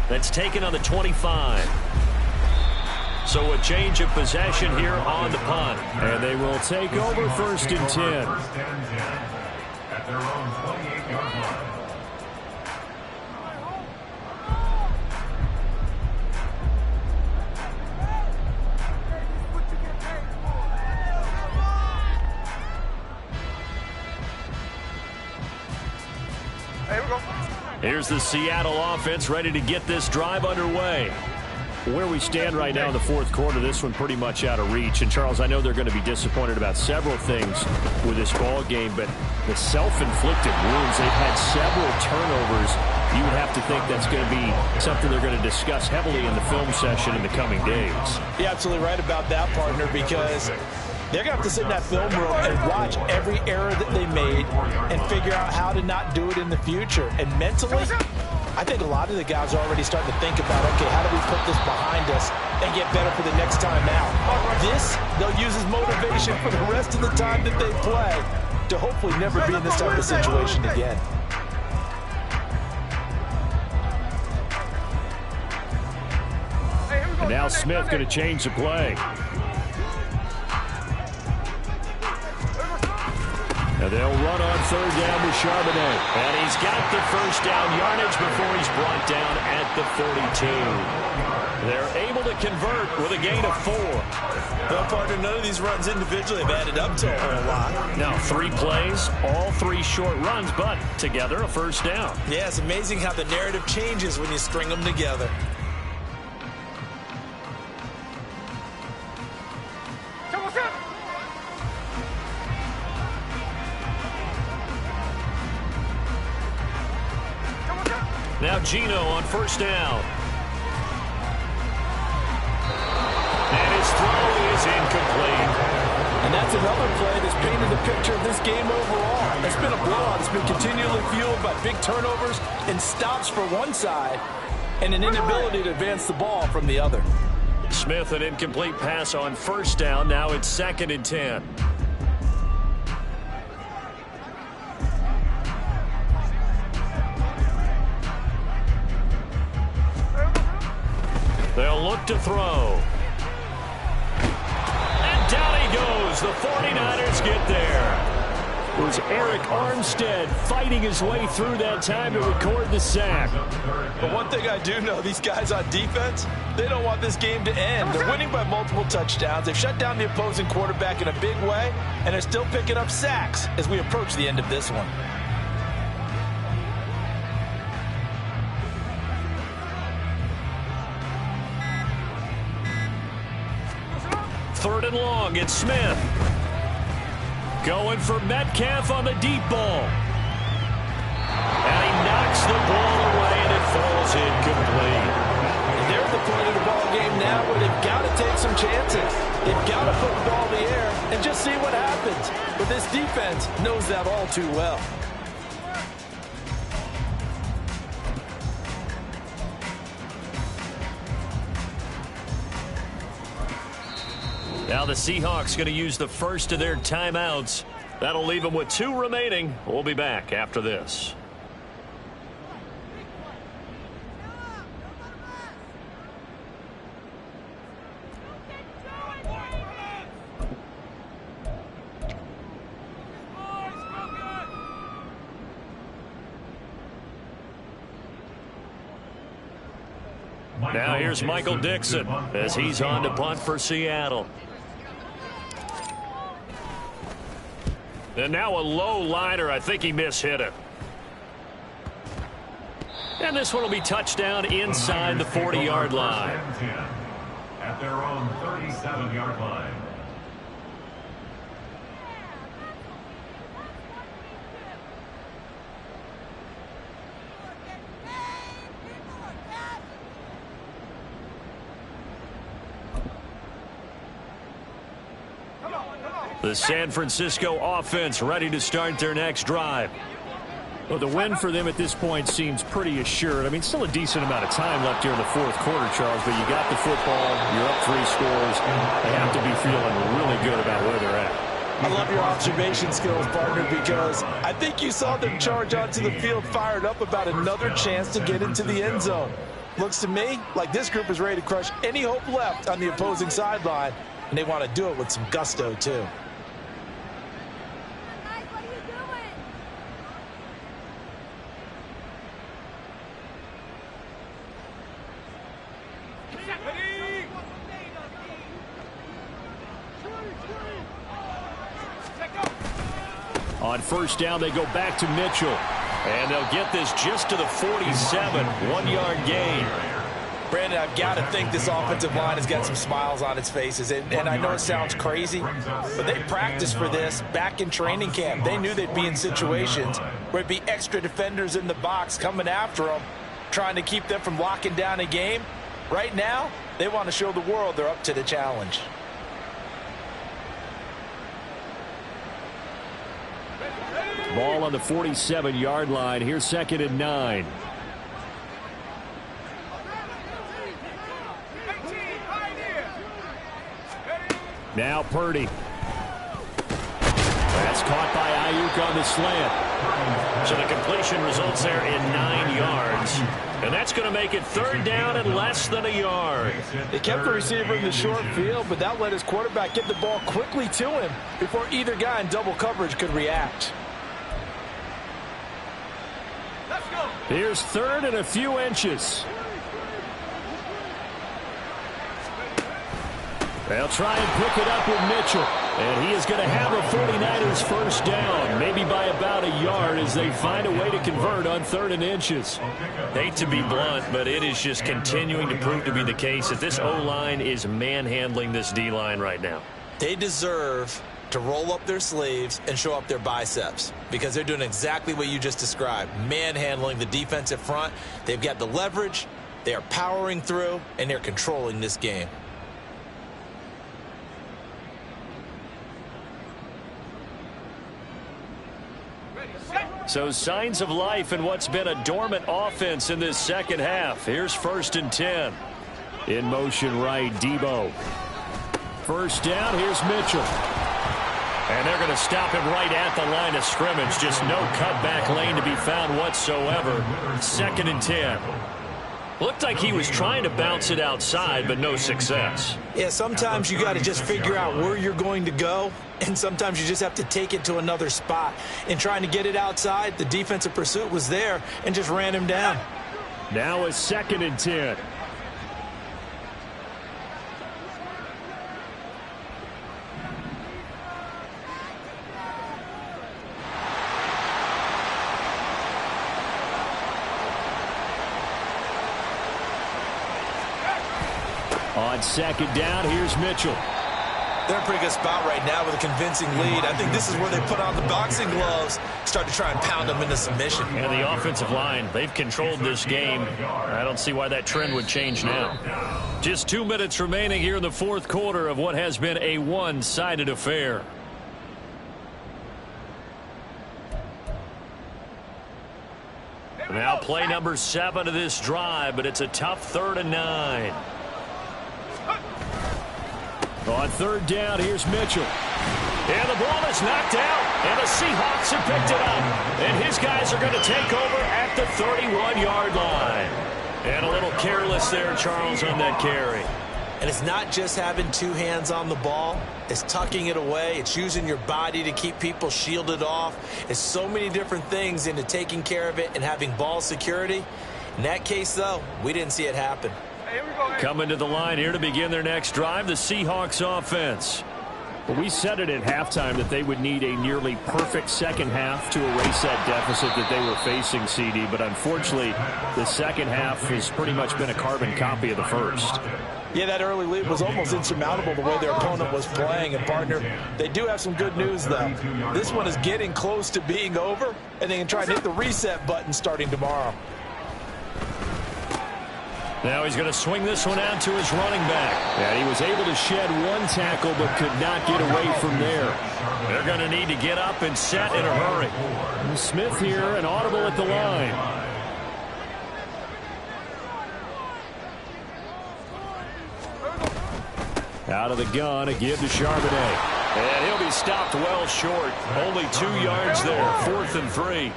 That's taken on the 25. So a change of possession here on the punt. And they will take over 1st and 10. 1st and 10 at their own 28-yard line. Here's the Seattle offense ready to get this drive underway. Where we stand right now in the fourth quarter, this one pretty much out of reach. And, Charles, I know they're going to be disappointed about several things with this ball game, but the self-inflicted wounds, they've had several turnovers. You would have to think that's going to be something they're going to discuss heavily in the film session in the coming days. You're absolutely right about that, partner, because they're going to have to sit in that film room and watch every error that they made and figure out how to not do it in the future. And mentally, I think a lot of the guys are already starting to think about, okay, how do we put this behind us and get better for the next time out? This, they'll use as motivation for the rest of the time that they play to hopefully never be in this type of situation again. And now Smith going to change the play. And they'll run on third down with Charbonnet. And he's got the first down yardage before he's brought down at the 42. They're able to convert with a gain of 4. Well, partner, none of these runs individually have added up to a whole lot. Now 3 plays, all 3 short runs, but together a first down. Yeah, it's amazing how the narrative changes when you string them together. Now Gino on first down. And his throw is incomplete. And that's another play that's painted the picture of this game overall. It's been a blowout. It's been continually fueled by big turnovers and stops for one side and an inability to advance the ball from the other. Smith, an incomplete pass on first down. Now it's 2nd and 10. They'll look to throw. And down he goes. The 49ers get there. It was Eric Armstead fighting his way through that time to record the sack. But one thing I do know, these guys on defense, they don't want this game to end. They're winning by multiple touchdowns. They've shut down the opposing quarterback in a big way, and they're still picking up sacks as we approach the end of this one. 3rd and long, it's Smith. Going for Metcalf on the deep ball. And he knocks the ball away, and it falls incomplete. And they're at the point of the ball game now where they've got to take some chances. They've got to put the ball in the air and just see what happens. But this defense knows that all too well. Now the Seahawks going to use the first of their timeouts. That'll leave them with 2 remaining. We'll be back after this. Now here's Michael Dixon as he's on to punt for Seattle. And now a low liner. I think he mishit it. And this one will be touchdown inside the 40-yard line. At their own 37-yard line. The San Francisco offense ready to start their next drive. Well, the win for them at this point seems pretty assured. I mean, still a decent amount of time left here in the fourth quarter, Charles, but you got the football, you're up 3 scores. They have to be feeling really good about where they're at. I love your observation skills, partner, because I think you saw them charge onto the field fired up about another chance to get into the end zone. Looks to me like this group is ready to crush any hope left on the opposing sideline, and they want to do it with some gusto, too. On first down, they go back to Mitchell. And they'll get this just to the 47, 1-yard gain. Brandon, I've got to think this offensive line has got some smiles on its faces. And I know it sounds crazy, but they practiced for this back in training camp. They knew they'd be in situations where it'd be extra defenders in the box coming after them, trying to keep them from locking down a game. Right now, they want to show the world they're up to the challenge. Ball on the 47-yard line. Here's 2nd and 9. Now Purdy. That's caught by Ayuk on the slant. So the completion results there in 9 yards. And that's going to make it 3rd down and less than a yard. They kept the receiver in the short field, but that let his quarterback get the ball quickly to him before either guy in double coverage could react. Here's 3rd and a few inches. They'll try and pick it up with Mitchell. And he is going to have a 49ers first down, maybe by about a yard as they find a way to convert on 3rd and inches. Hate to be blunt, but it is just continuing to prove to be the case that this O-line is manhandling this D-line right now. They deserve to roll up their sleeves and show up their biceps because they're doing exactly what you just described, manhandling the defensive front. They've got the leverage, they are powering through, and they're controlling this game. So signs of life in what's been a dormant offense in this second half. Here's 1st and 10. In motion right, Debo. First down, here's Mitchell. And they're going to stop him right at the line of scrimmage. Just no cutback lane to be found whatsoever. 2nd and 10. Looked like he was trying to bounce it outside, but no success. Yeah, sometimes you got to just figure out where you're going to go, and sometimes you just have to take it to another spot. In trying to get it outside, the defensive pursuit was there and just ran him down. Now a 2nd and 10. On 2nd down, here's Mitchell. They're in a pretty good spot right now with a convincing lead. I think this is where they put on the boxing gloves, start to try and pound them into submission. And the offensive line, they've controlled this game. I don't see why that trend would change now. Just 2 minutes remaining here in the 4th quarter of what has been a one-sided affair. Now play number 7 of this drive, but it's a tough 3rd and 9. On 3rd down, here's Mitchell. And the ball is knocked out, and the Seahawks have picked it up. And his guys are going to take over at the 31-yard line. And a little careless there, Charles, on that carry. And it's not just having 2 hands on the ball. It's tucking it away. It's using your body to keep people shielded off. It's so many different things into taking care of it and having ball security. In that case, though, we didn't see it happen. Coming to the line here to begin their next drive, the Seahawks offense. Well, we said it at halftime that they would need a nearly perfect second half to erase that deficit that they were facing, CD. But unfortunately, the second half has pretty much been a carbon copy of the first. Yeah, that early lead was almost insurmountable the way their opponent was playing. And, partner, they do have some good news, though. This one is getting close to being over, and they can try and hit the reset button starting tomorrow. Now he's going to swing this one out to his running back. And he was able to shed 1 tackle but could not get away from there. They're going to need to get up and set in a hurry. Smith here, an audible at the line. Out of the gun, a give to Charbonnet. And he'll be stopped well short. Only 2 yards there, 4th and 3.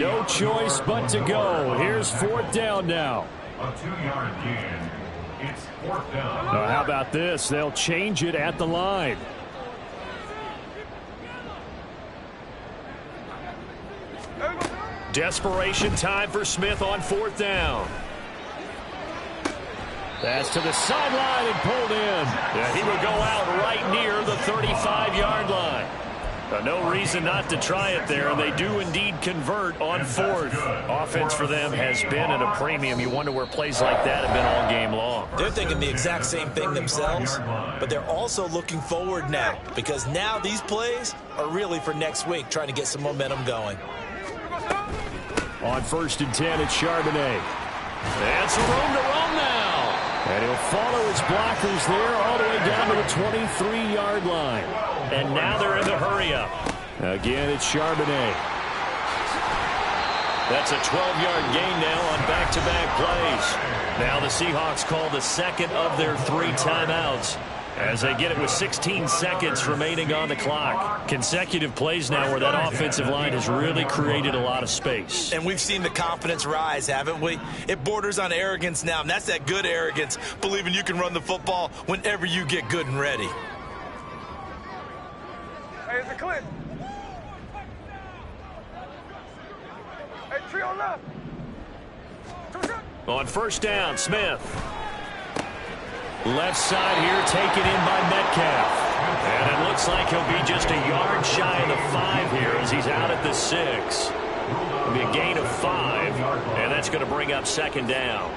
No choice but to go. Here's 4th down now. A 2-yard gain. It's 4th down. Now, how about this? They'll change it at the line. Desperation time for Smith on 4th down. That's to the sideline and pulled in. Yeah, he will go out right near the 35-yard line. No reason not to try it there, and they do indeed convert on fourth. Offense for them has been at a premium. You wonder where plays like that have been all game long. They're thinking the exact same thing themselves, but they're also looking forward now, because now these plays are really for next week, trying to get some momentum going. On 1st and 10, it's Charbonnet. That's room to roam now. And he'll follow his blockers there all the way down to the 23-yard line. And now they're in the hurry-up. Again, it's Charbonnet. That's a 12-yard gain now on back-to-back plays. Now the Seahawks call the second of their 3 timeouts as they get it with 16 seconds remaining on the clock. Consecutive plays now where that offensive line has really created a lot of space. And we've seen the confidence rise, haven't we? It borders on arrogance now, and that's that good arrogance, believing you can run the football whenever you get good and ready. Hey, it's a clip. Hey, trio left. On 1st down, Smith. Left side here taken in by Metcalf. And it looks like he'll be just a yard shy of the 5 here as he's out at the 6. It'll be a gain of 5, and that's going to bring up 2nd down.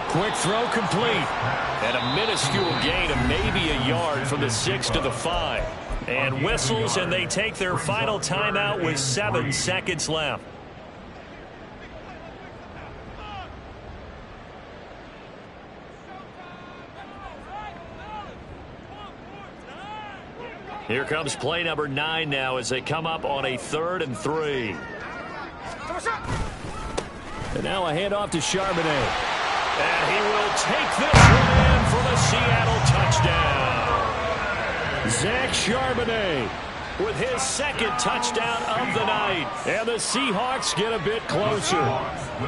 Quick throw complete. And a minuscule gain of maybe a yard from the 6 to the 5. And whistles, and they take their final timeout with 7 seconds left. Here comes play number 9 now as they come up on a 3rd and 3. And now a handoff to Charbonnet. And he will take this one in for the Seattle touchdown. Zach Charbonnet with his 2nd touchdown of the night. And the Seahawks get a bit closer.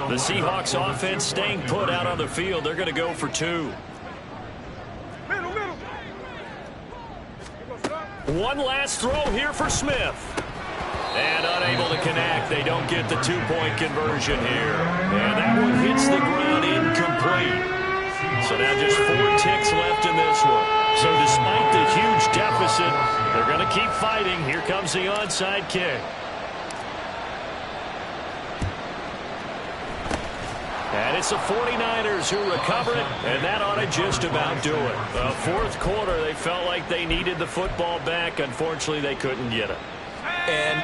The Seahawks offense staying put out on the field. They're going to go for 2. One last throw here for Smith. And unable to connect. They don't get the 2-point conversion here. And that one hits the ground incomplete. So now just 4 ticks left in this one. So despite the huge deficit, they're going to keep fighting. Here comes the onside kick. And it's the 49ers who recover it, and that ought to just about do it. The 4th quarter, they felt like they needed the football back. Unfortunately, they couldn't get it. And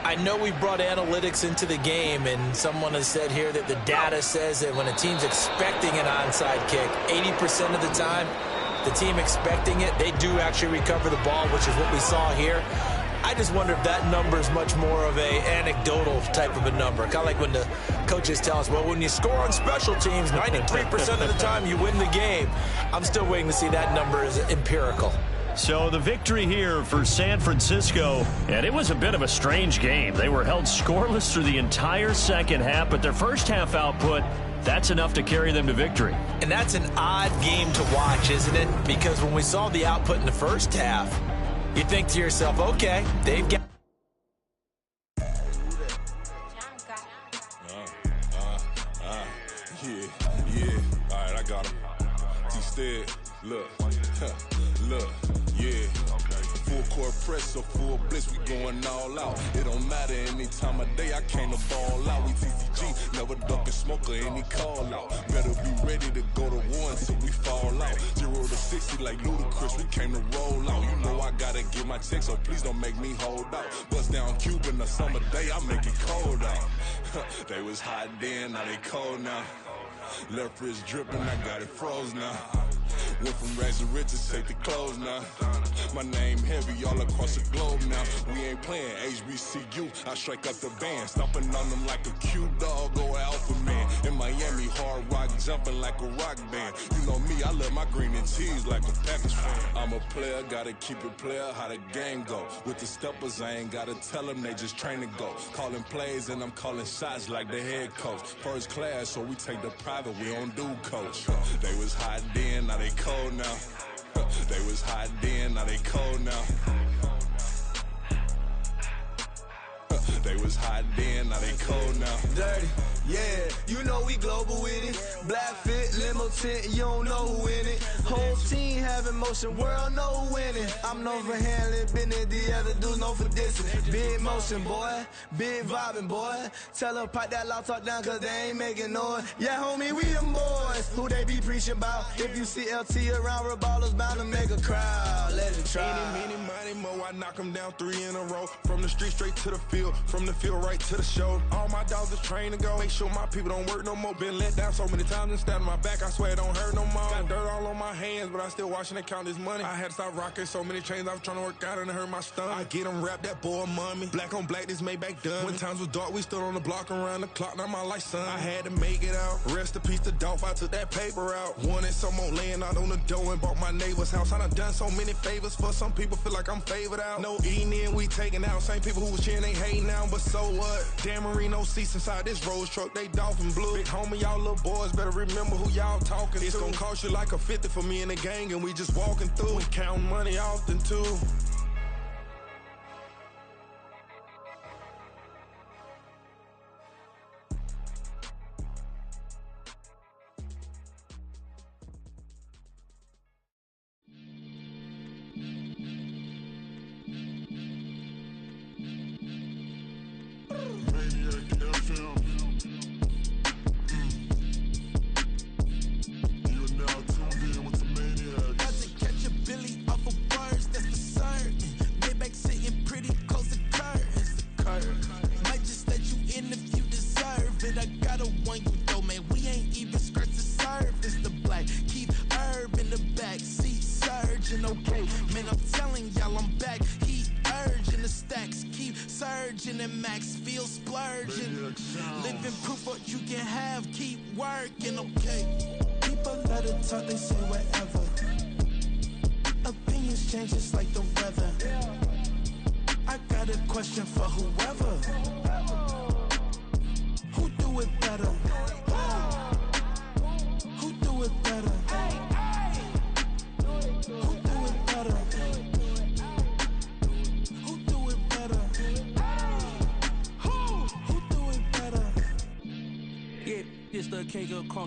I know we brought analytics into the game, and someone has said here that the data says that when a team's expecting an onside kick, 80% of the time, the team expecting it, they do actually recover the ball, which is what we saw here. I just wonder if that number is much more of a anecdotal type of a number. Kind of like when the coaches tell us, well, when you score on special teams, 93% of the time you win the game. I'm still waiting to see that number as empirical. So the victory here for San Francisco, and it was a bit of a strange game. They were held scoreless through the entire second half, but their first half output, that's enough to carry them to victory. And that's an odd game to watch, isn't it? Because when we saw the output in the first half, you think to yourself, okay, they've got... Yeah, all right, I got him. T-Stead, look, yeah. Full court press or full blitz, we going all out. It don't matter any time of day, I came to ball out. We TCG, never ducking smoke or any call out. Better be ready to go to war until we fall out. 0 to 60 like Ludacris, we came to roll out. You know I gotta get my check, so please don't make me hold out. Bust down Cuban a summer day, I make it cold out. They was hot then, now they cold now. Left wrist dripping, I got it froze now. Went from rags to riches, take the clothes now. My name heavy all across the globe now. We ain't playing HBCU, I strike up the band. Stomping on them like a cute dog or alpha man. In Miami, hard rock jumping like a rock band. You know me, I love my green and cheese like a Packers fan. I'm a player, gotta keep it player, how the game go. With the steppers, I ain't gotta tell them, they just train to go. Calling plays and I'm calling shots like the head coach. First class, so we take the private, we don't do coach. They was hot then, now they cold now. They was hot then, now they cold now. hot then, now they cold now. Dirty, yeah, you know we global with it. Black fit, limo tint, you don't know who in it. Whole team having motion, world know who winning. I'm known for handling business, the other dudes known for dissing. Big motion, boy, big vibing, boy. Tell them pipe that loud talk down, cause they ain't making noise. Yeah, homie, we them boys, who they be preaching about. If you see LT around, Reballo's bound to make a crowd. Let it try. Any, money, mo, I knock them down 3 in a row. From the street straight to the field, from the field right to the show. All my dogs is trained to go. Make sure my people don't work no more. Been let down so many times and stabbed my back, I swear it don't hurt no more. Got dirt all on my hands, but I still watching and count this money. I had to stop rocking so many chains, I was trying to work out and it hurt my stomach. I get them wrapped, that boy mommy. Black on black, this Maybach done. When times was dark, we stood on the block around the clock, now my life son. I had to make it out. Rest in peace to Dolph, I took that paper out. Wanted some more laying out on the dough and bought my neighbor's house. I done so many favors for some people, feel like I'm favored out. No eating in, we taking out. Same people who was cheering, they hating now, but so what? Dan Marino seats inside this Rolls truck, they Dolphin blue. Big homie, y'all little boys better remember who y'all talking to. It's gonna cost you like a 50 for me and the gang, and we just walking through. We counting money often too.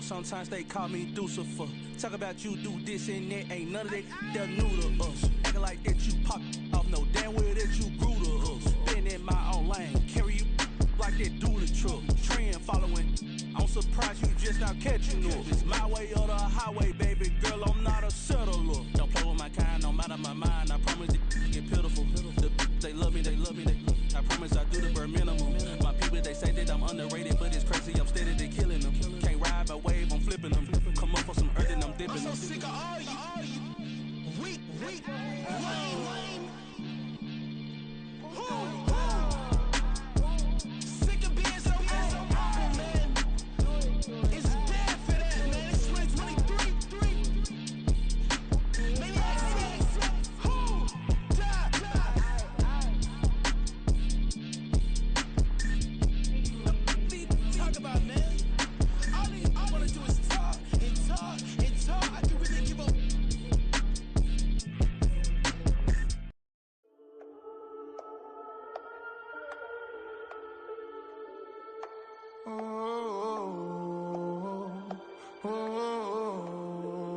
Sometimes they call me Lucifer. Talk about you do this and that, ain't none of that they're new to us. Acting like that you pop off, no damn well that you grew to us. Been in my own lane, carry you like that do the truck. Trend following, I'm surprised you just not catching up. It's my way or the highway, baby girl, I'm not a settler. Don't play with my kind, no matter my mind, I promise it get pitiful. They love me, I promise I do the bare minimum. My people, they say that I'm underrated, but it's crazy, I'm steady, they killing them. Can't ride a wave, I'm flipping them. Come up for some earth and I'm dipping them. I'm so sick of all you. Weak, lame. Sick of being so old, man. It's dead for that, man. It's 2023. Maybe talk about, man. All I wanna do is talk. I can really give up.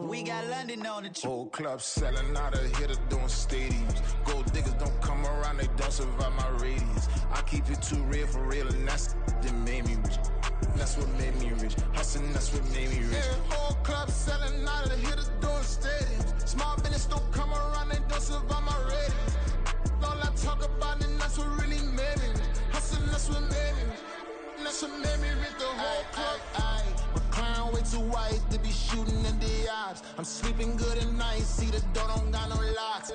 We got London on the trip. Whole club selling out of hitter doing stadiums. Gold diggers don't come around, they don't survive my radius. I keep it too real for real, and that's that made me rich. That's what made me rich. Hustling, that's what made me rich. Yeah, whole club selling out of the hitters doing stadiums. Small business don't come around, they don't survive my ratings. All I talk about, and that's what really made me rich. Hustling, that's what made me rich. That's what made me rich, the whole club. My clown way too white to be shooting in the eyes. I'm sleeping good at night, see the door don't got no locks.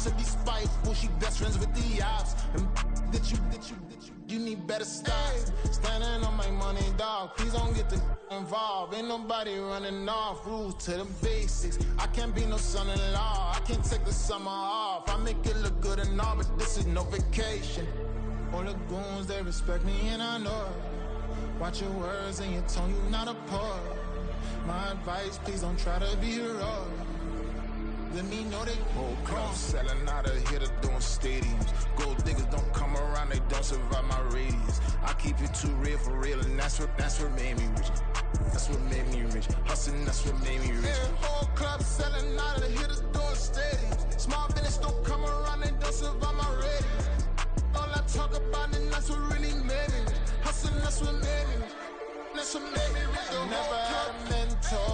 To be spiteful, she best friends with the ops. And that you need better stocks. Standing on my money, dog, please don't get involved. Ain't nobody running off, rules to the basics. I can't be no son-in-law, I can't take the summer off. I make it look good and all, but this is no vacation. All the goons, they respect me and I know it. Watch your words and your tone, you not a poet. My advice, please don't try to be heroic. Let me know they whole club selling out of hitter doing stadiums. Gold diggers don't come around, they don't survive my radius. I keep it too real for real, and that's what made me rich. That's what made me rich. Hustling, that's what made me rich. Yeah, whole club selling out of the hitters doing stadiums. Small business don't come around, they don't survive my radius. All I talk about it, that's what really made me rich. Hustling, that's what made me rich. That's what made me rich. I never had a mentor,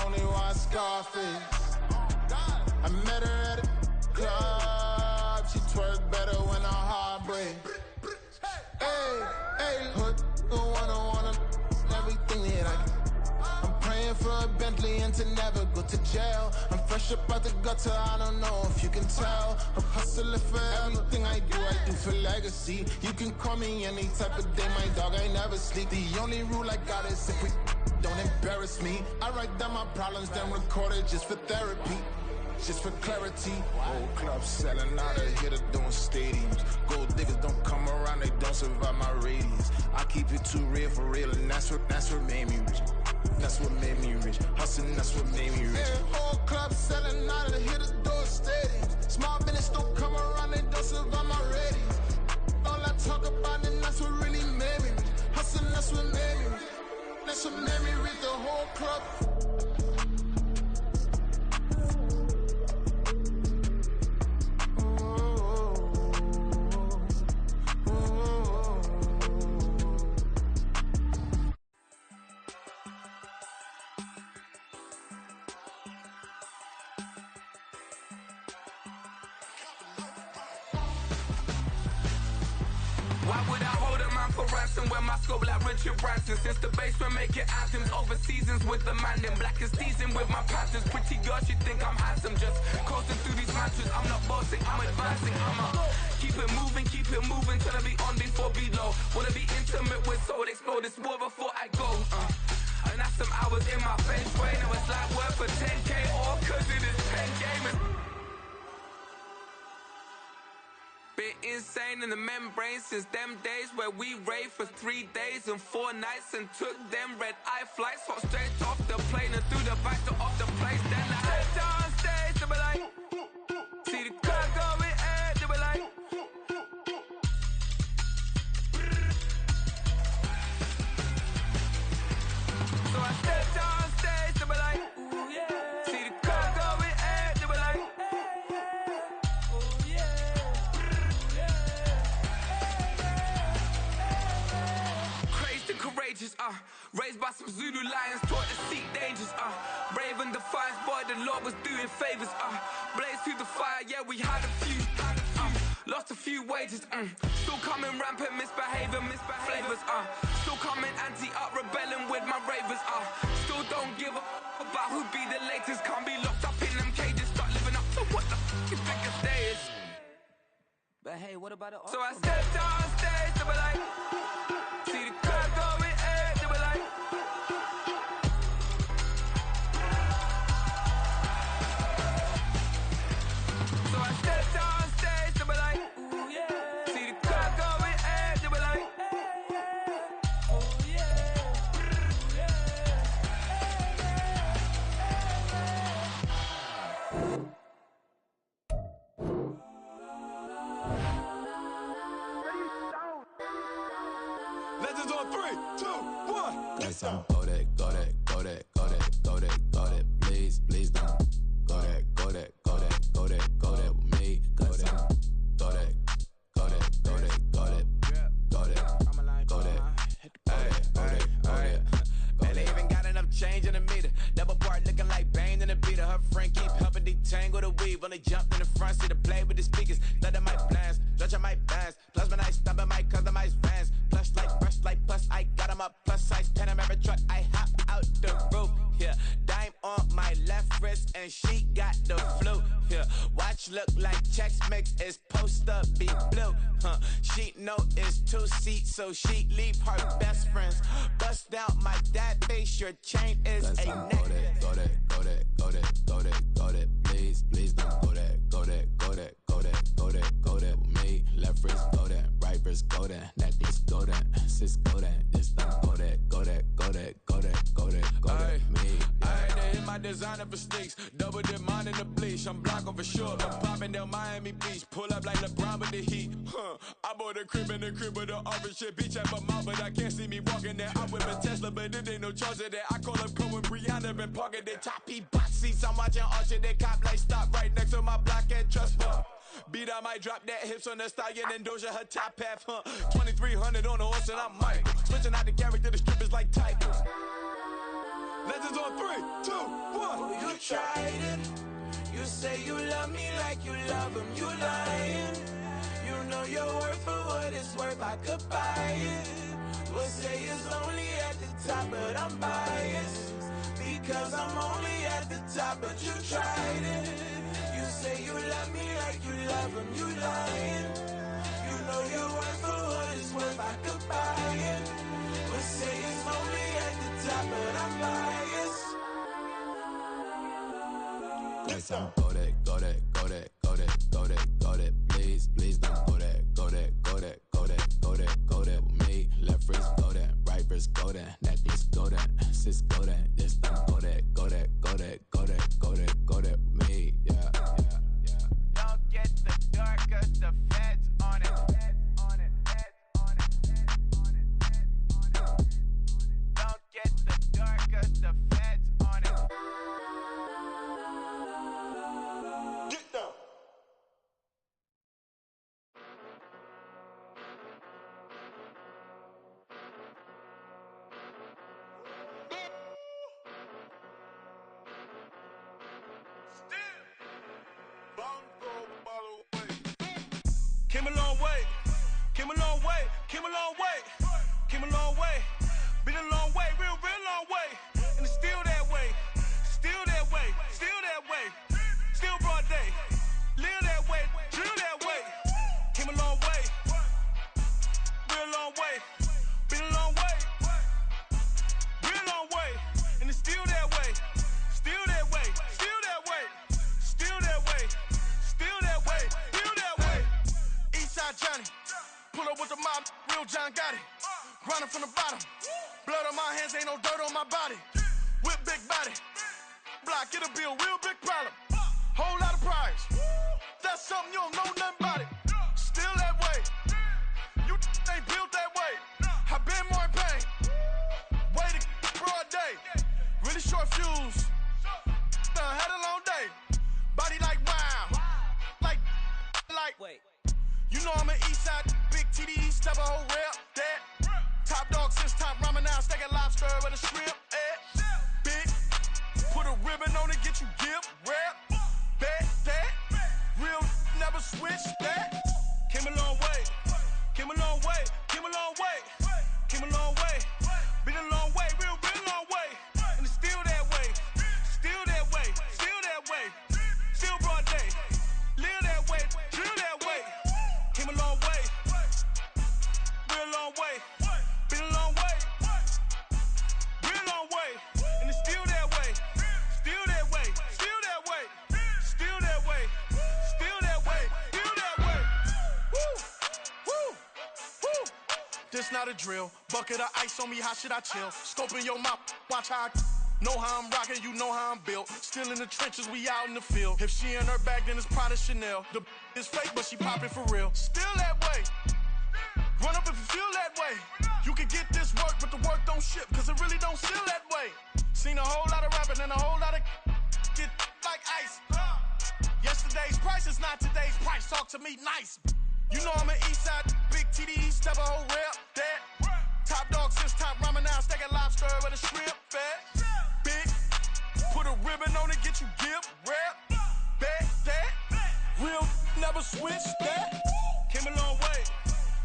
only one Scarface. I met her at a club, she twerk better when her heart breaks. Hey, hood, wanna everything that I'm praying for a Bentley and to never go to jail. I'm fresh up out the gutter, I don't know if you can tell. I'm hustling for everything I do for legacy. You can call me any type of day, my dog, I never sleep. The only rule I got is if we don't embarrass me. I write down my problems, then record it just for therapy. Just for clarity. Whole club selling out of here to doing stadiums. Gold diggers don't come around, they don't survive my radius. I keep it too real for real, and that's what made me rich. That's what made me rich. Hustling, that's what made me rich. Yeah, whole club selling out of here to doing stadiums. Small business don't come around, they don't survive my radius. All I talk about it, that's what really made me rich. Hustling, that's what made me rich. That's what made me rich, the whole club. Since the basement making anthems over seasons with the man, then black is seasoned with my patterns. Pretty girls, you think I'm handsome, just coasting through these matches. I'm not bossing, I'm advancing. I'ma keep it moving till I be on before below. Wanna be intimate with soul, explore this war before I go. And that's some hours in my face way. Now it's like work for 10K, all cause it is 10 gamers. Been insane in the membrane since them days where we raved for 3 days and 4 nights and took them red eye flights. Hot straight off the plane and through the back door of the place. Then I stepped on stage, they were like, see the crowd going air, they were like, so I stepped on stage, they were like, ooh yeah. See the crowd going air, they were like, oh yeah. Courageous, raised by some Zulu lions, taught to seek dangers, brave and defiant, boy, the Lord was doing favors, blaze through the fire, yeah, we had a few, lost a few wages, still coming rampant, misbehavior, flavors, still coming anti-up, rebelling with my ravers, still don't give a about who be the latest, can't be locked up in them cages, start living up to what the f*** you think a day is. But hey, what about it? So I stepped on stage, they were like, see the crowd going air, they were like, so I stepped on stage, they were like, ooh yeah. See the crowd going air, they were like, oh yeah. Legends on 3, 2, 1. Let's go. Go that, go that, go that, go that, go that, go that. Please, please don't. Go that, go that, go that, go that, go that with me. Go that, go that, go that, go that, go that, go that, go that. Man, they even got enough change in the meter. Double part looking like Bane in the beater. Her friend keep helping detangle the weave. Only jumped in the front seat to play with the speakers. Thunder might blast, Georgia might blast. Plus when I stop, I might customize vans. Plush like brush like plus, I got them up. Plus size Panamera truck, I hop out the roof. Yeah, dime on my left wrist and she got the flu. Yeah, watch look like Chex Mix is post up be blue. She know it's 2 seats, so she leave her best friends. Bust out my dad face, your chain is a necklace. Go that, go that, go that, go that, go that. Please, please don't go that, go that, go that, go that, go that, go that with me. Left wrist go that, right wrist go that, necklace go that, sis go that, this time go that, go that, go that, go that, go that, go that, me. Alright, they hit my designer for sneaks. Double dip mine in the bleach. I'm blocking for sure. I'm popping down Miami Beach. Pull up like LeBron with the heat. I bought a crib in the crib with the office shit. Beach at my mouth, but I can't see me walking there. I'm with a Tesla, but it ain't no charge of that. I call up Cohen, Brianna, been parking their top box seats. I'm watching Archer, they cop like stop right next to my block at Trust Fund. Beat, I might drop that hips on the stallion and Doja her top half, 2300 on the horse and I'm Mike. Switching out the character, the strippers like Titans. Legends on 3, 2, 1. You tried it. You say you love me like you love him. You lying. You know your worth for what it's worth. I could buy it. We'll say it's only at the top, but I'm biased because I'm only at the top. But you tried it. You say you love me like you love him. You lying. You know your worth for what it's worth. I could buy it. We'll say it's only at the top, but I'm biased. Go that, go that, go that, go that, go that, go that. Please, please don't go that, go that, go that, go that, go that, go that with me. Left wrist go that, right wrist go that, necklace go that, sis go that, this time go that, go that, go that, go that, go that, go that with me. Yeah, yeah, yeah. Don't get the dark, cause the feds on it. Don't get the dark, cause the feds on it. Get down. Came a long way, came a long way, came a long way, came a long way, been a long way, real long way, and it's still that way, still that way, still that way, still broad day, live that way, drill that way, came a long way, real long way, been a long way, real long way, and it's still that way, still that way, still that way, still that way, still that way, still that way. Eastside Johnny, pull up with the mob, real John Gotti. Grinding from the bottom, blood on my hands, ain't no dirt on my body. Whip big body, block, it'll be a real big problem. Whole lot of priors, that's something you don't know nothing about it. Still that way, you ain't built that way. I been more in pain, way to broad day. Really short fuse, had a long day. Body like wow, like. Wait. You know I'm an Eastside, big TDE, step a whole rep, that. Top dog since top ramen now, steak and lobster with a shrimp, Big, put a ribbon on it, get you gift, rep, bet, that. Real, never switch, that. Came a long way, came a long way, came a long way, came a long way. Been a long way, real long way. And it's still that way, still that way, still that way. Still broad day, live that way, drill that way. Came a long way, real long way, been a long way, real long way, and it's still that way, still that way, still that way, still that way, still that way, still that way. Woo, woo, woo. This not a drill, bucket of ice on me, how should I chill? Scoping your mouth, watch how I know how I'm rocking, you know how I'm built. Still in the trenches, we out in the field. If she in her bag, then it's Prada Chanel. The is fake, but she poppin' for real. Still that way. Run up if you feel that way. You can get this work, but the work don't ship, cause it really don't feel that way. Seen a whole lot of rapping and a whole lot of get like ice. Yesterday's price is not today's price. Talk to me nice. You know I'm an Eastside, big TDE, step a whole rep, that. Top dog since top ramen now, steak and lobster with a shrimp, fat. Big, put a ribbon on it, get you gift, rep, bet, that. Real, never switch, that. Came a long way,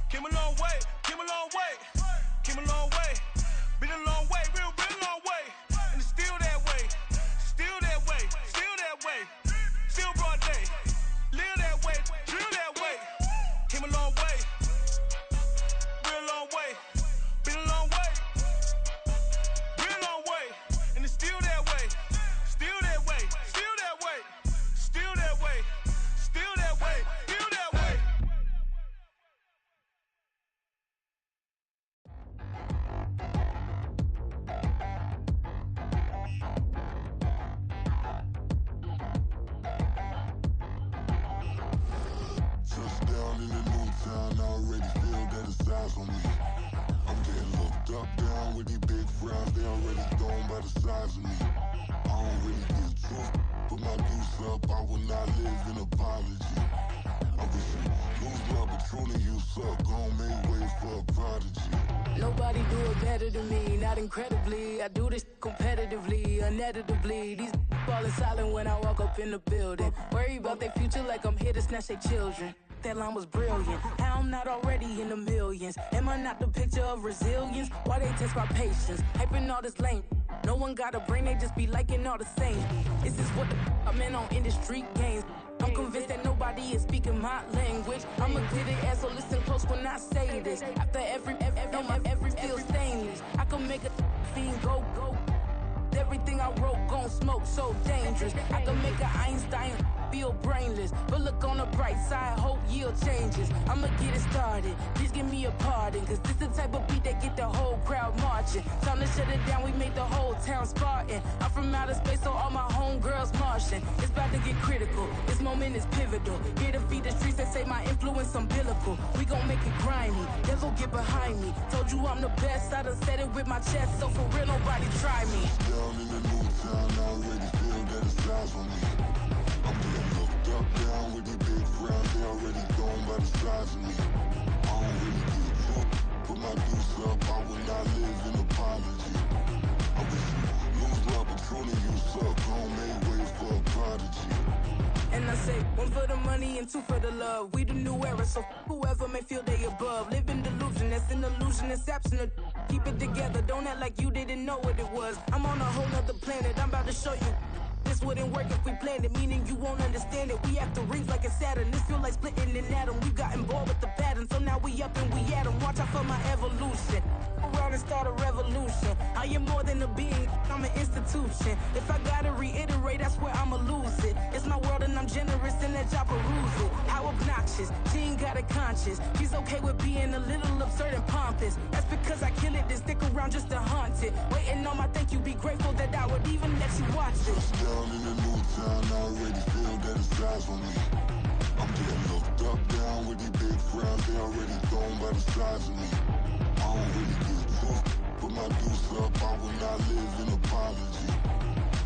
came a long way, came a long way, came a long way. Been a long way, real long way. And it's still that way, still that way, still that way. Still broad day, live that way, drill that way. Came a long way, real long way. Been a long way, real long way. And it's still that way, still that way, still that way, still that way, still that way, still that way. Down in the new town, I already feel that it's eyes on me. I'm getting looked up, down with these big frowns, they already thrown by the size of me. I don't really give truth, put my deuce up, I will not live in apology. I wish you lose love, but truly you suck, gon' make way for a prodigy. Nobody do it better than me, not incredibly. I do this competitively, uneditably. These falling silent when I walk up in the building. Worry about their future like I'm here to snatch their children. That line was brilliant. How I'm not already in the millions? Am I not the picture of resilience? Why they test my patience? Hyping all this lame. No one got a brain, they just be liking all the same. This is what the I'm in on industry games. I'm convinced that nobody is speaking my language. I'm a good ass, so listen close when I say this. After every feel stainless. I can make a fiend go. Everything I wrote gon' smoke, so dangerous. I can make an Einstein feel brainless, but look on the bright side, hope yield changes. I'ma get it started, please give me a pardon, cause this the type of beat that get the whole crowd marching. Time to shut it down, we made the whole town Spartan. I'm from outer space, so all my homegirls Martian. It's about to get critical, this moment is pivotal. Here to feed the streets that say my influence umbilical. We gon' make it grimy, devil get behind me. Told you I'm the best, I done said it with my chest, so for real nobody try me. Down in the new town, I already feel that it's eyes on me. I'm getting looked up, down with these big frowns, they already thrown by the size of me. I don't really give a fuck, put my deuce up, I will not live in apology. I wish you lose love, but truly you suck, gon' make way for a prodigy. And I say, one for the money and two for the love. We the new era, so whoever may feel they above. Live in delusion, that's an illusion, it's absent. Keep it together, don't act like you didn't know what it was. I'm on a whole nother planet, I'm about to show you. This wouldn't work if we planned it, meaning you won't understand it. We have to rings like a Saturn, this feel like splitting an atom. We got bored with the pattern, so now we up and we at 'em. Watch out for my evolution. Around and start a revolution. I am more than a being, I'm an institution. If I gotta reiterate, that's where I'ma lose it. It's my world and I'm generous and that y'all peruse it. How obnoxious, she ain't got a conscience. She's okay with being a little absurd and pompous. That's because I kill it, then stick around just to haunt it. Waiting on my thank you, be grateful that I would even let you watch it. Down in the new town, I already feel that it's eyes on me. I'm getting looked up, down with these big frowns, they already thrown by the size of me. I don't really give a fuck, put my deuce up, I will not live in apology.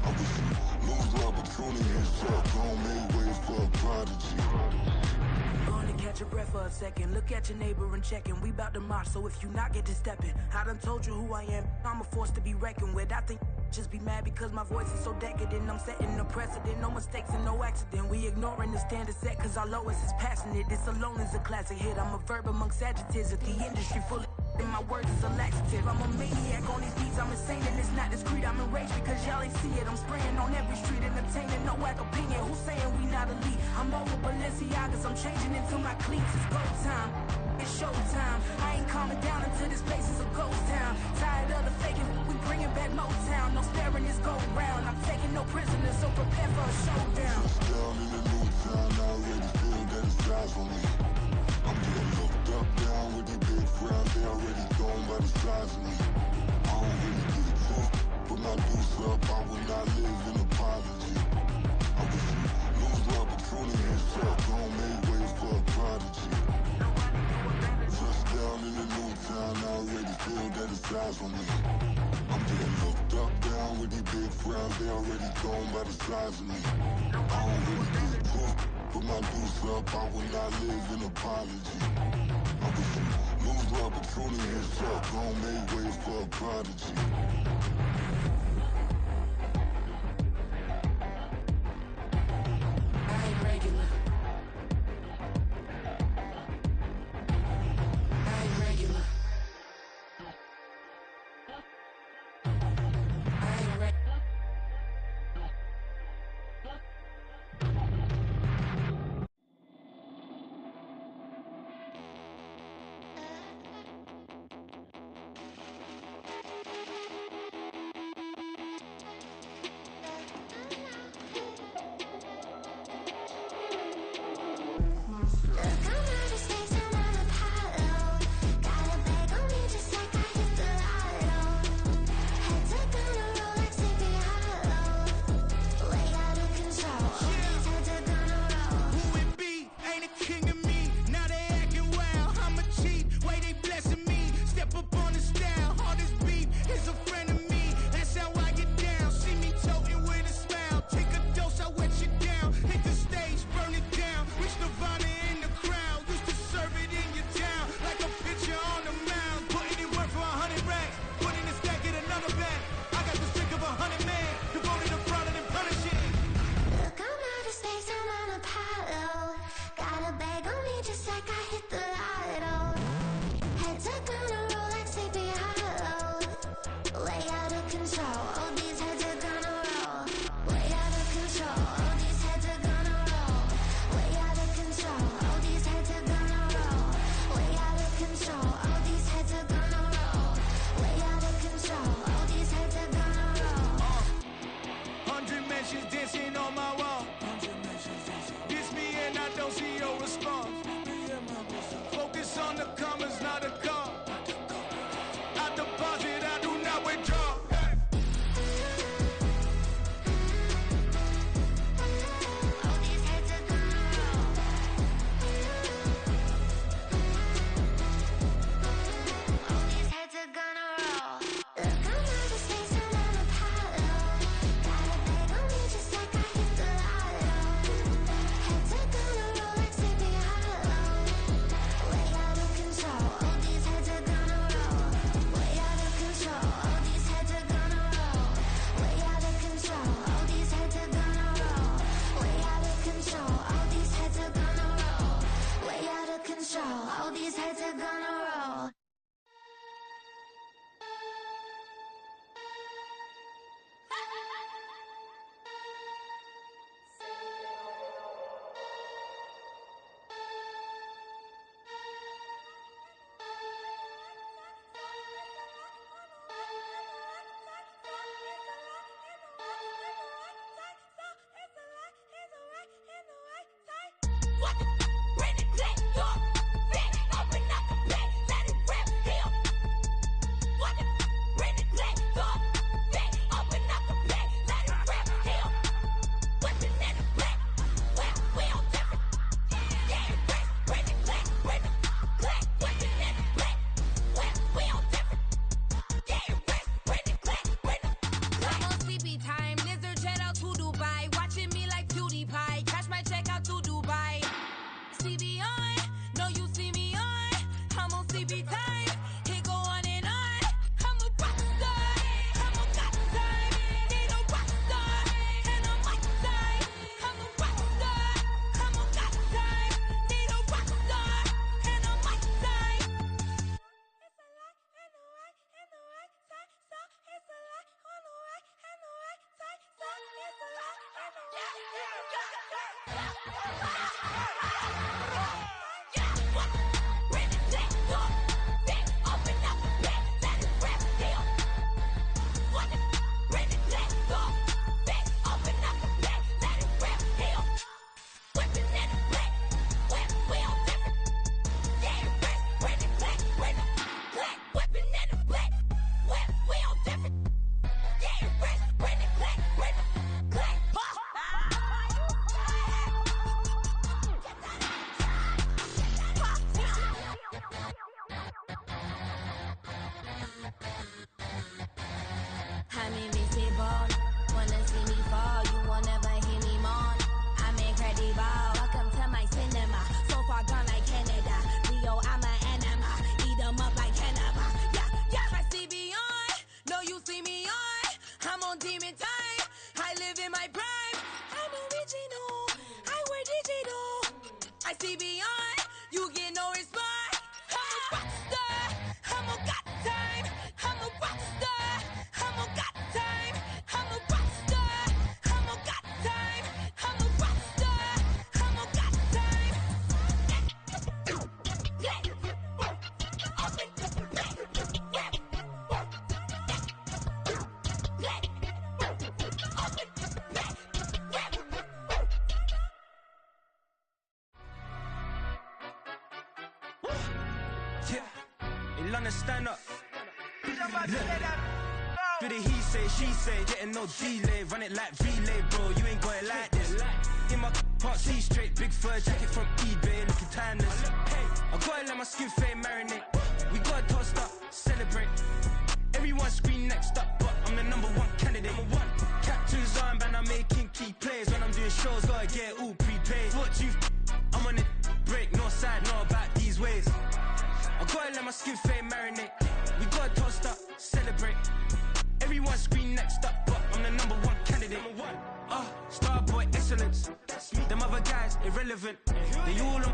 I wish you lose love, but truly you suck, gon' make way for a prodigy. Gonna catch your breath for a second. Look at your neighbor and checking. We bout to march, so if you not get to stepping. I done told you who I am. I'm a force to be reckoned with. I think just be mad because my voice is so decadent. I'm setting a precedent. No mistakes and no accident. We ignoring the standard set cause our lowest is passionate. This alone is a classic hit. I'm a verb amongst adjectives. If the industry full of and my words is a laxative. I'm a maniac on these beats, I'm insane and it's not discreet. I'm enraged because y'all ain't see it. I'm spraying on every street, entertaining, no whack opinion. Who's saying we not elite? I'm over Balenciagas, I'm changing into my cleats. It's go time, it's show time. I ain't calming down until this place is a ghost town. Tired of the faking, we bringing back Motown. No sparing this go round. I'm taking no prisoners, so prepare for a showdown. Down in the new town, I already feel that it's eyes on me. I'm getting looked up, down with these big frowns, they already thrown by the size of me. I don't really give a fuck, put my deuce up, I will not live in apology. I wish you lose love, but truly you suck, gon' make way for a prodigy. Touchdown in the new town, I already feel that it's eyes on me. I'm getting looked up, down with these big frowns, they already thrown by the size of me. I don't really give a fuck, put my deuce up, I will not live in apology. I wish you lose love, but truly you suck, gon' make way for a prodigy. I ain't regular. I ain't regular. I ain't regular. me just like I hit the lotto. Heads are gonna roll like Sleepy Hollow. Way out of control, all these heads are gonna roll. Way out of control, all these heads are gonna roll. Way out of control, all these heads are gonna roll. Way out of control, all these heads are gonna roll. Way out of control, all these heads are gonna roll. 100 mentions dancing on my wall. Diss me and I don't see your response. Focus on the commas, not a call. I deposit, I do not withdraw. All these heads are gonna roll. All these heads are gonna roll. Look, I'm out of space, I'm on Apollo. Got a bag on me just like I hit the lotto. Heads are gonna roll like Sleepy Hollow. Way out of control, all these heads are gonna roll. Way out of control, all these heads are gonna roll. Way out of control, all these heads are gonna roll. Way out of control, all these heads are gonna roll. Way out of control, all these heads are gonna roll. I'm invincible. Wanna see me fall, you will never hear me moan. I'm incredible. Welcome to my cinema. So far gone like Canada. Leo, I'm an enema. Eat them up like cannibal. Yeah, yeah. I see beyond. No, you see me on. I'm on demon time. I live in my prime. I'm original. I wear digital. I see beyond. You get no response. I'm a rock star. I'm a got time. I'm a rock star. I'm a got time. I'm a rock star. I'm a got time. I'm a rock star. I'm a got time. Yeah, in London, stand up. Do the he say, she say, getting no delay. Run it like relay, bro, you ain't got it like this. In my can't see straight, big fur jacket from eBay, looking timeless. I gotta let my skin fade marinate. We gotta toast up, celebrate. Everyone scream next up, but I'm the #1 candidate. Captain's armband, I'm making key plays. When I'm doing shows, gotta get all prepaid. What you I'm on it, break, no side, no about these ways. I gotta let my skin fade marinate. We gotta toast up, celebrate. Everyone scream next up, but I'm the #1 candidate. Starboy excellence. Them other guys irrelevant. They all on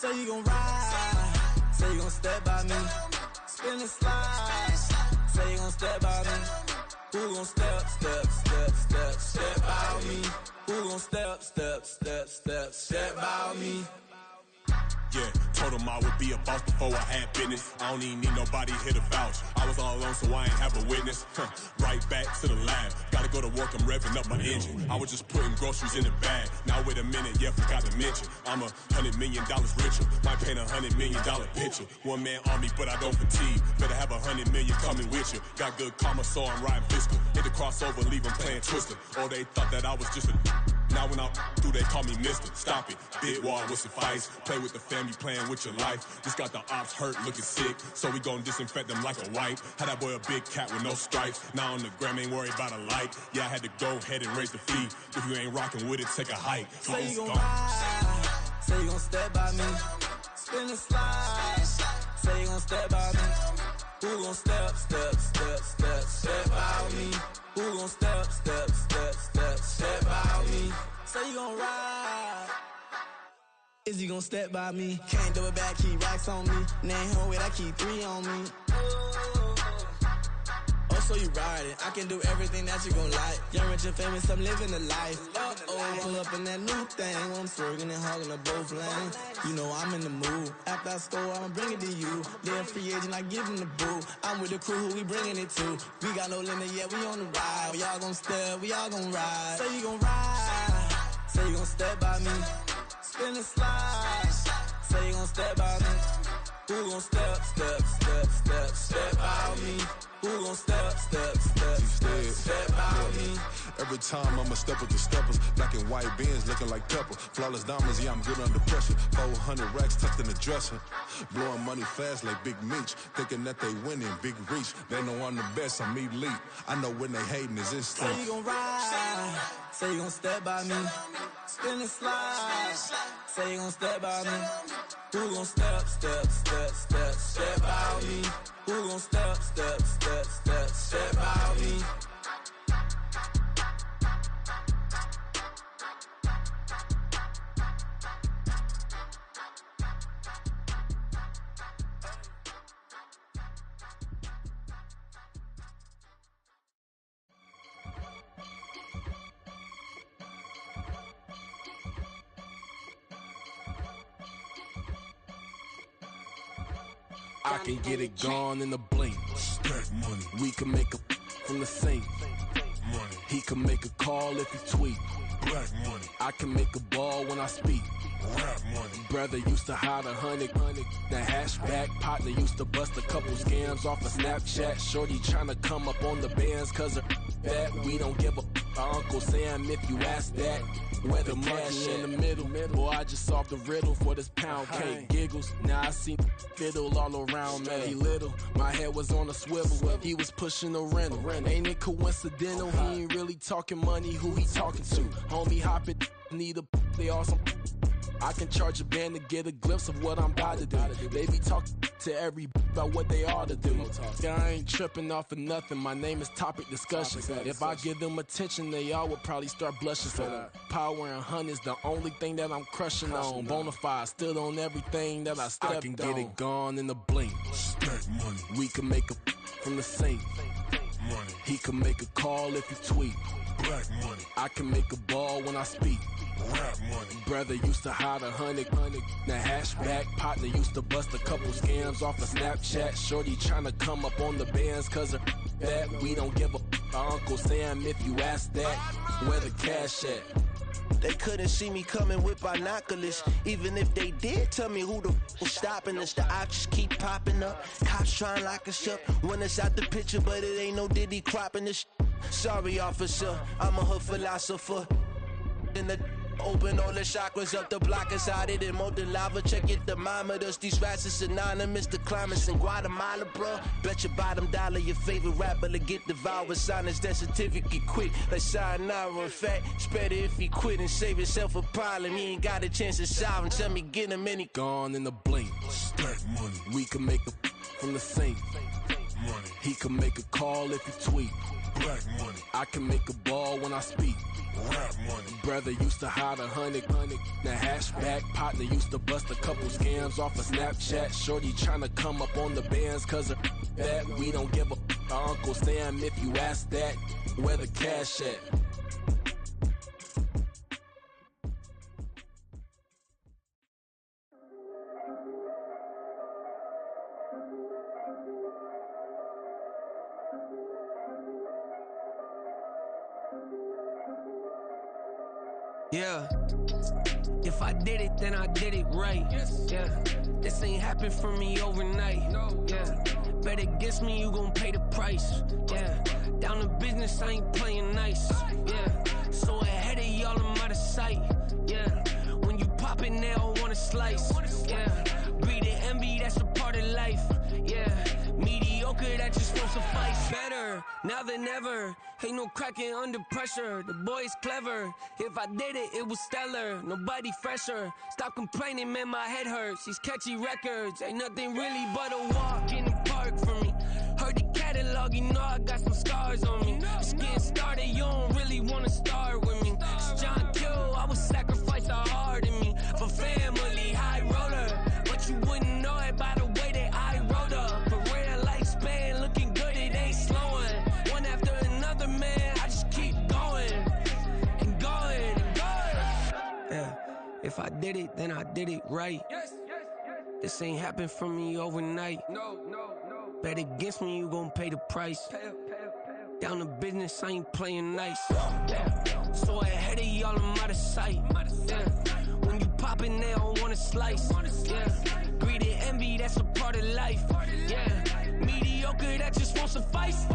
Say you gon' ride, say you gon' step by me. Spin and slide, say you gon' step by me. Who gon' step by me? Who gon' step by me? Yeah, told him I would be a boss before I had business. I don't even need nobody here to vouch. I was all alone, so I ain't have a witness. Right back to the lab. Gotta go to work, I'm revving up my engine. I was just putting groceries in the bag. Now wait a minute, yeah, forgot to mention. I'm $100 million richer. Might paint $100 million picture. One man army, but I don't fatigue. Better have 100 million coming with you. Got good karma, so I'm riding fiscal. Hit the crossover, leave them playing Twister. Oh, they thought that I was just a... Now when I'm through, they call me Mister. Stop it, big wall with suffice. Play with the family, playing with your life. Just got the ops hurt, looking sick, so we gon' disinfect them like a wipe. Had that boy a big cat with no stripes. Now on the gram, ain't worried about a light. Yeah, I had to go ahead and raise the fee. If you ain't rocking with it, take a hike. Say you gon' ride, say you gon' step by me. Spin and slide, say you gon' step by me. Who gon' step by me? Who gon' step by me? Say you gon' ride. Is you gon' step by me? Can't do it back, keep racks on me. Name home with I keep 3 on me. Oh, so you riding? I can do everything that you gon' like. Young, rich, and famous, I'm living the life. Pull up in that new thing. I'm swerving and hogging the both lanes. You know I'm in the mood. After I score, I'ma bring it to you. They're a free agent, I give them the boo. I'm with the crew, who we bringing it to. We got no limit yet, we on the ride. We all gon' step, we all gon' ride. Say you gon' ride, say you gon' step by me. Spin and slide, say you gon' step by me. Who gon' step by me? Who gon' step by me? Every time I'ma step with the steppers. Black and white beans looking like pepper. Flawless diamonds, yeah, I'm good under pressure. 400 racks tucked in the dresser. Blowing money fast like Big Meech. Thinking that they winning, big reach. They know I'm the best, I'm elite. I know when they hating is instant. Say you gon' ride, say you gon' step by me. Spin and slide, say you gon' step by me. Who gon' step by me? Who gon' step by me? I can get it gone in a blink. Stack money. We can make a from the sink. Money. He can make a call if he tweet. Black money. I can make a ball when I speak. Rap money. Brother used to hide 100. The hashback partner used to bust a couple scams off of Snapchat. Shorty tryna come up on the bands cause of that. We don't give a Uncle Sam if you ask that. Where the money in the middle. Boy, I just solved the riddle for this pound cake. Giggles, now I see fiddle all around me. He little, my head was on a swivel. He was pushing a rental. Ain't it coincidental? He ain't really talking money. Who he talking to? Homie hop it, need a they awesome. I can charge a band to get a glimpse of what I'm about to do. They be talking to every about what they ought to do. Yeah, I ain't tripping off of nothing. My name is Topic Discussion. If I give them attention, they all would probably start blushing. So power and hunt is the only thing that I'm crushing on. Bonafide stood on everything that I stepped on. I can get it gone in a blink. Stack money. We can make a from the sink. Money. He can make a call if he tweet. Black money. I can make a ball when I speak. Rap money. Brother used to hide 100. The hashback partner used to bust a couple scams off of Snapchat. Shorty tryna come up on the bands cause of that. We don't give a Uncle Sam if you ask that. Where the cash at? They couldn't see me coming with binoculars. Even if they did, tell me who the was stopping us. The options keep popping up. Cops trying to lock us up. When it's out the picture, but it ain't no Diddy cropping this. Sorry, officer, I'm a hood philosopher. In the open all the chakras up the block inside it and molten lava. Check your thermometers. These rats is synonymous to climates in Guatemala, bro. Bet your bottom dollar your favorite rapper to get devoured. Sign his death certificate quick. Like sayonara. In fact, it's better if he quit and save himself a problem. He ain't got a chance to solve and tell me get him any. Gone in a blink. Stack money. We can make a from the sink. Money. He can make a call if he tweet. Black money. I can make a ball when I speak. Rap money. Brother used to hide 100. The hashback partner used to bust a couple scams off of Snapchat. Shorty tryna come up on the bands cause of that. We don't give a Uncle Sam if you ask that. Where the cash at? Yeah, if I did it, then I did it right. Yeah, this ain't happened for me overnight. Yeah, bet against me, you gon' pay the price. Yeah, down to business, I ain't playing nice. Yeah, so ahead of y'all, I'm out of sight. Yeah, when you poppin', they all wanna slice. Yeah, greed and envy, that's a part of life. Yeah, mediocre, that just won't suffice. Better now than ever. Ain't no cracking under pressure. The boy's clever. If I did it, it was stellar. Nobody fresher. Stop complaining, man, my head hurts. These catchy records ain't nothing really but a walk in the park for me. Heard the catalog, you know I got some scars on me. Just getting started, you don't really wanna start with me. It's John Kill, I would sacrifice a heart in me for family, high roller. But you wouldn't know it by the way that I wrote up. A real lifespan, looking good, it ain't slowing. One after another, man, I just keep going and going and going. Yeah, if I did it, then I did it right. This ain't happened for me overnight. Bet against me, you gon' pay the price. Down to business, I ain't playing nice. Yeah. So ahead of y'all, I'm out of sight. Yeah. When you poppin', they don't wanna slice. Yeah. Greed and envy, that's a part of life. Yeah. Mediocre, that just won't suffice.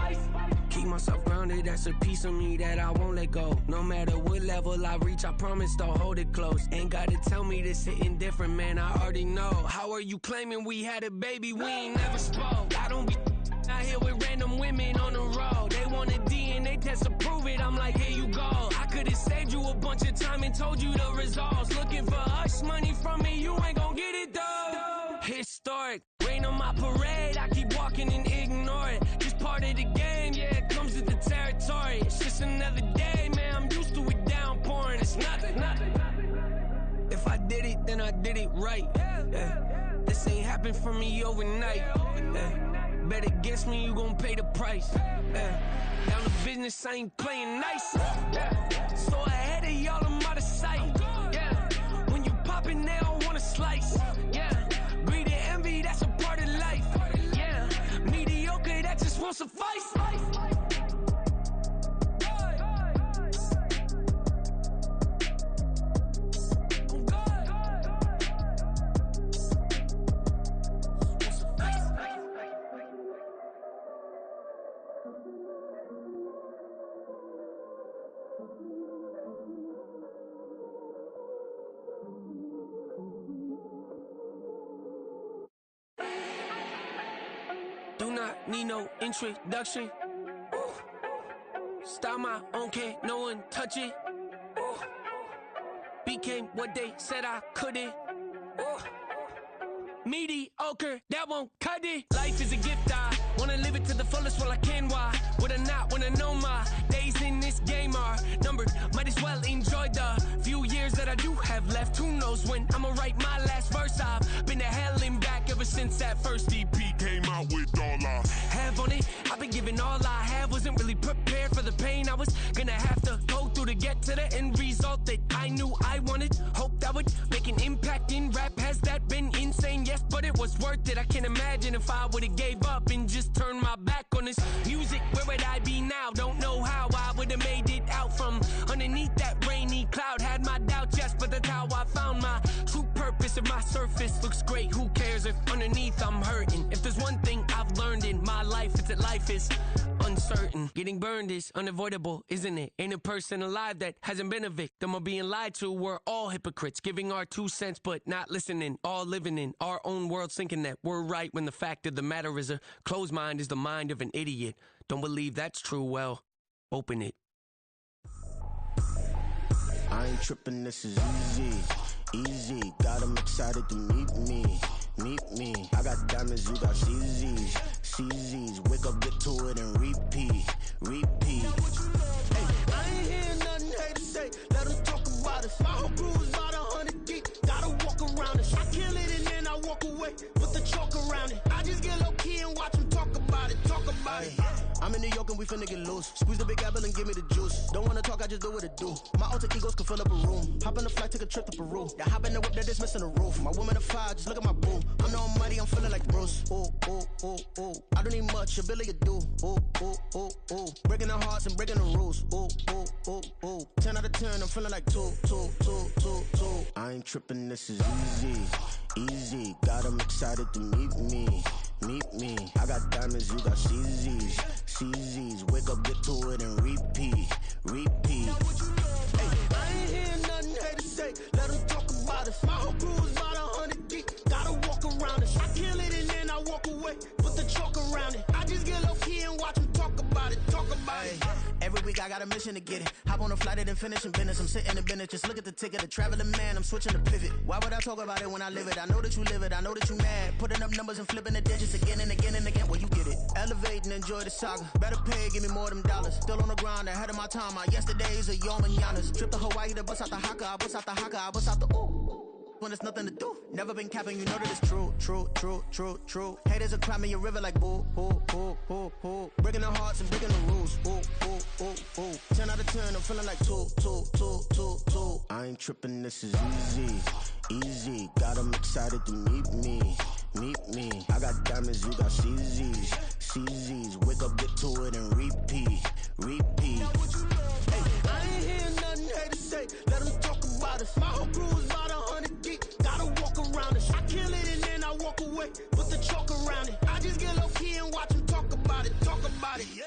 Keep myself grounded, that's a piece of me that I won't let go. No matter what level I reach, I promise to hold it close. Ain't gotta tell me this hitting different, man, I already know. How are you claiming we had a baby, we ain't never spoke? I don't be out here with random women on the road. They want a DNA test to prove it, I'm like, here you go. I could've saved you a bunch of time and told you the results. Looking for hush money from me, you ain't gon' get it though. Historic, rain on my parade, I keep walking and ignore it. Just part of the game, yeah, it comes with the territory. It's just another day, man, I'm used to it downpouring. It's nothing. If I did it, then I did it right. Yeah. This ain't happened for me overnight. Yeah. Bet against me, you gon' pay the price. Yeah. Down to business, I ain't playing nice. Yeah. So ahead of y'all, I'm out of sight. Yeah. When you poppin', they don't wanna slice. Yeah. Greed and envy, that's a part of life. Yeah. Mediocre, that just won't suffice. Do not need no introduction. Ooh. Style my own, can't no one touch it. Ooh. Became what they said I couldn't. Ooh. Mediocre, that won't cut it. Life is a gift, I wanna live it to the fullest while I can. Why would I not wanna know my days in this game are numbered? Might as well enjoy the few years that I do have left. Who knows when I'ma write my last verse? I've been to hell and back ever since that first EP came out with all I have on it. I've been giving all I have, wasn't really prepared for the pain I was gonna have to go through to get to the end result that I knew I wanted. Hoped I would make an impact in rap. Has that been insane? Yes, but it was worth it. I can't imagine if I would've gave up and just turned my back on this music. Where would I be now? Don't know how I would've made it out from underneath that rainy cloud. Had my doubts, yes, but that's how I found my true purpose. If my surface looks great, who cares if underneath I'm hurting? If there's one thing I've learned in my life, it's that life is uncertain. Getting burned is unavoidable, isn't it? Ain't a person alive that hasn't been a victim of being lied to. We're all hypocrites, giving our 2 cents but not listening. All living in our own world, thinking that we're right when the fact of the matter is a closed mind is the mind of an idiot. Don't believe that's true? Well, open it. I ain't tripping, this is easy. Got them excited to meet me. I got diamonds, you got CZs. Wake up, get to it and repeat. Aye. I'm in New York and we finna get loose. Squeeze the big apple and give me the juice. Don't wanna talk, I just do what it do. My alter egos can fill up a room. Hop on the flight, take a trip to Peru. Yeah, hop in the whip that is missing the roof. My woman a fire, just look at my boo. I'm no money, I'm feeling like Bruce. Ooh, ooh, ooh, ooh. I don't need much, ability to do. Ooh, ooh, ooh, ooh. Breaking the hearts and breaking the rules. Ooh, ooh, ooh, ooh. 10 out of 10, I'm feeling like 2, 2, 2, 2, 2. I ain't tripping, this is easy. Easy, got 'em excited to meet me. Meet me, I got diamonds, you got CZs. CZs, wake up, get to it and repeat. Repeat. Hey, I ain't hearing nothing haters say. Let them talk about us. My whole crew is about 100 deep. Gotta walk around us. I kill it and then I walk away. Put the chalk around it. I just get low key and watch them talk about it. Talk about it. Every week I got a mission to get it. Hop on a flight and finish in business. I'm sitting in business. Just look at the ticket. A traveling man, I'm switching the pivot. Why would I talk about it when I live it? I know that you live it. I know that you mad. Putting up numbers and flipping the digits again and again and again. Well, you get it. Elevate and enjoy the saga. Better pay, give me more them dollars. Still on the grind, ahead of my time. My yesterdays are your mananas. Trip to Hawaii to bust out the haka. I bust out the haka. I bust out the ooh. When there's nothing to do. Never been capping, you know that it's true, true, true, true, true. Haters are climbing your river like boo, boo, boo, boo, boo. Breaking the hearts and breaking the rules. Ooh, ooh, ooh, ooh. 10 out of 10, I'm feeling like 2, 2, 2, 2, 2. I ain't tripping, this is easy. Easy, got 'em excited to meet me. Meet me, I got diamonds, you got CZs. CZs, wake up, get to it and repeat. Repeat. Hey, I ain't hearing nothing haters say. Let them talk about us. My whole crew is about 100 deep. Gotta walk around us. I kill it and then I walk away. Put the chalk around it. I just get low key and watch them talk about it. Talk about it, yeah.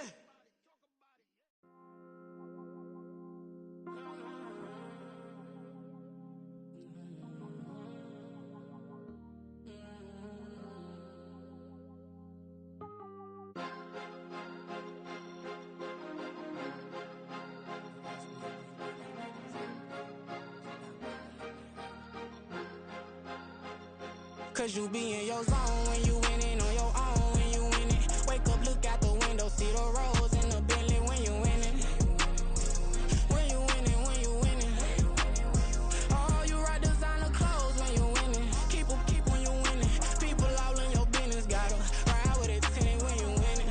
Cause you be in your zone when you winning on your own when you winning. Wake up, look out the window, see the rose in the Bentley when you winning. When you winning, when you winning. Oh, you rock designer clothes when you winning. Keep when you winning. People all in your business, gotta ride with it tinted when you winning.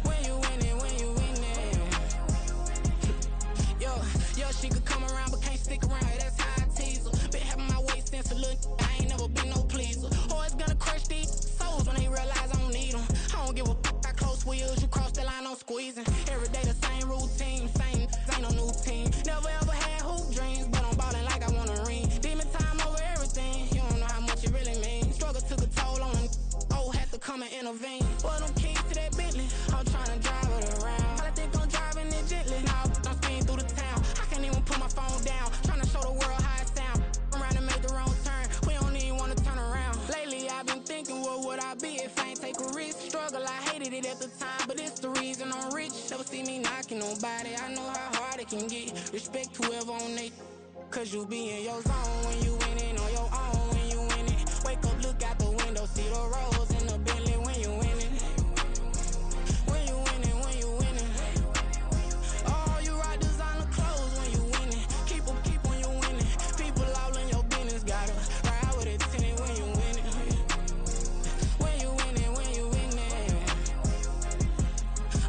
When you winning, when you winning. Yo, she could come around but can't stick around, that's how I tease her. Been having my waist since a little, I ain't never been no pleaser. Always gonna crush these souls when they realize I don't need them. I don't give a fuck, I close wheels, you cross the line, I'm squeezing. Every day the same routine, same, ain't no new team. Never ever had hoop dreams, but I'm ballin' like I want a ring. Demon time over everything, you don't know how much it really means. Struggle took a toll on them, oh, had to come and intervene. Boy, them keys to that Bentley, I'm tryna drive it around. I think I'm driving it gently, now I'm speeding through the town. I can't even put my phone down, tryna show the world how it sound. Around and make the wrong turn, we don't even wanna turn around. Lately I've been thinking, what would I be if I ain't take a risk? Struggle, I hated it at the time, but it's the reason I'm rich. Never see me knocking nobody, I know how hard it can get. Respect whoever on they, cause you be in your zone when you winning on your own when you winning. Wake up, look out the window, see the rose in the Bentley when you winning. When you winning, when you winning. Oh, you rock designer clothes when you winning. Keep when you winning. People all in your business, gotta ride with it tinted when you winning. When you winning, when you winning.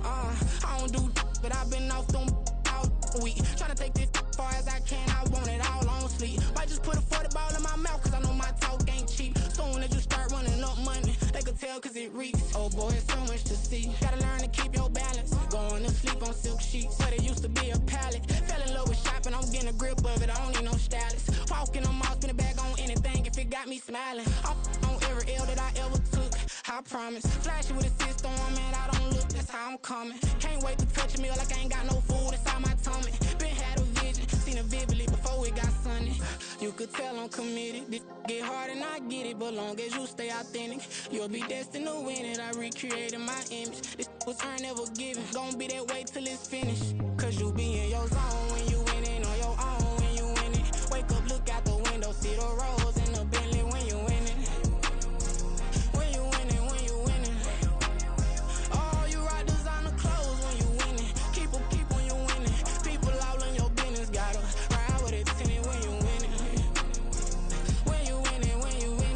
I don't do but I've been off them all week. Tryna take this far as I can, I want it all on sleep. Might just put a 40 ball in my mouth, cause I know my talk ain't cheap. Soon as you start running up money, they could tell cause it reeks. Oh boy, it's so much to see. Gotta learn to keep your balance. Going to sleep on silk sheets, but it used to be a pallet. Fell in love with shopping, I'm getting a grip of it, I don't need no stylist. Walking on mall, spin a bag on anything if it got me smiling. I'm on every L that I ever took, I promise. Flashy with a system on, man, I don't look, that's how I'm coming. Can't wait to touch a meal like I ain't got no food inside my tummy. Been had a vision, seen it vividly before it got sunny. You could tell I'm committed, this get hard and I get it, but long as you stay authentic, you'll be destined to win it. I recreated my image, this was earned, never given. Gonna be that way till it's finished, cause you be in your zone when you winning on your own when you winning. Wake up, look out the window, see the rose in the Bentley when you winning. When you winning, when you winning. Oh, you rock designer clothes when you winning. Keep when you winning. People all in your business, gotta ride with it tinted when you winning. When you winning, when you winning.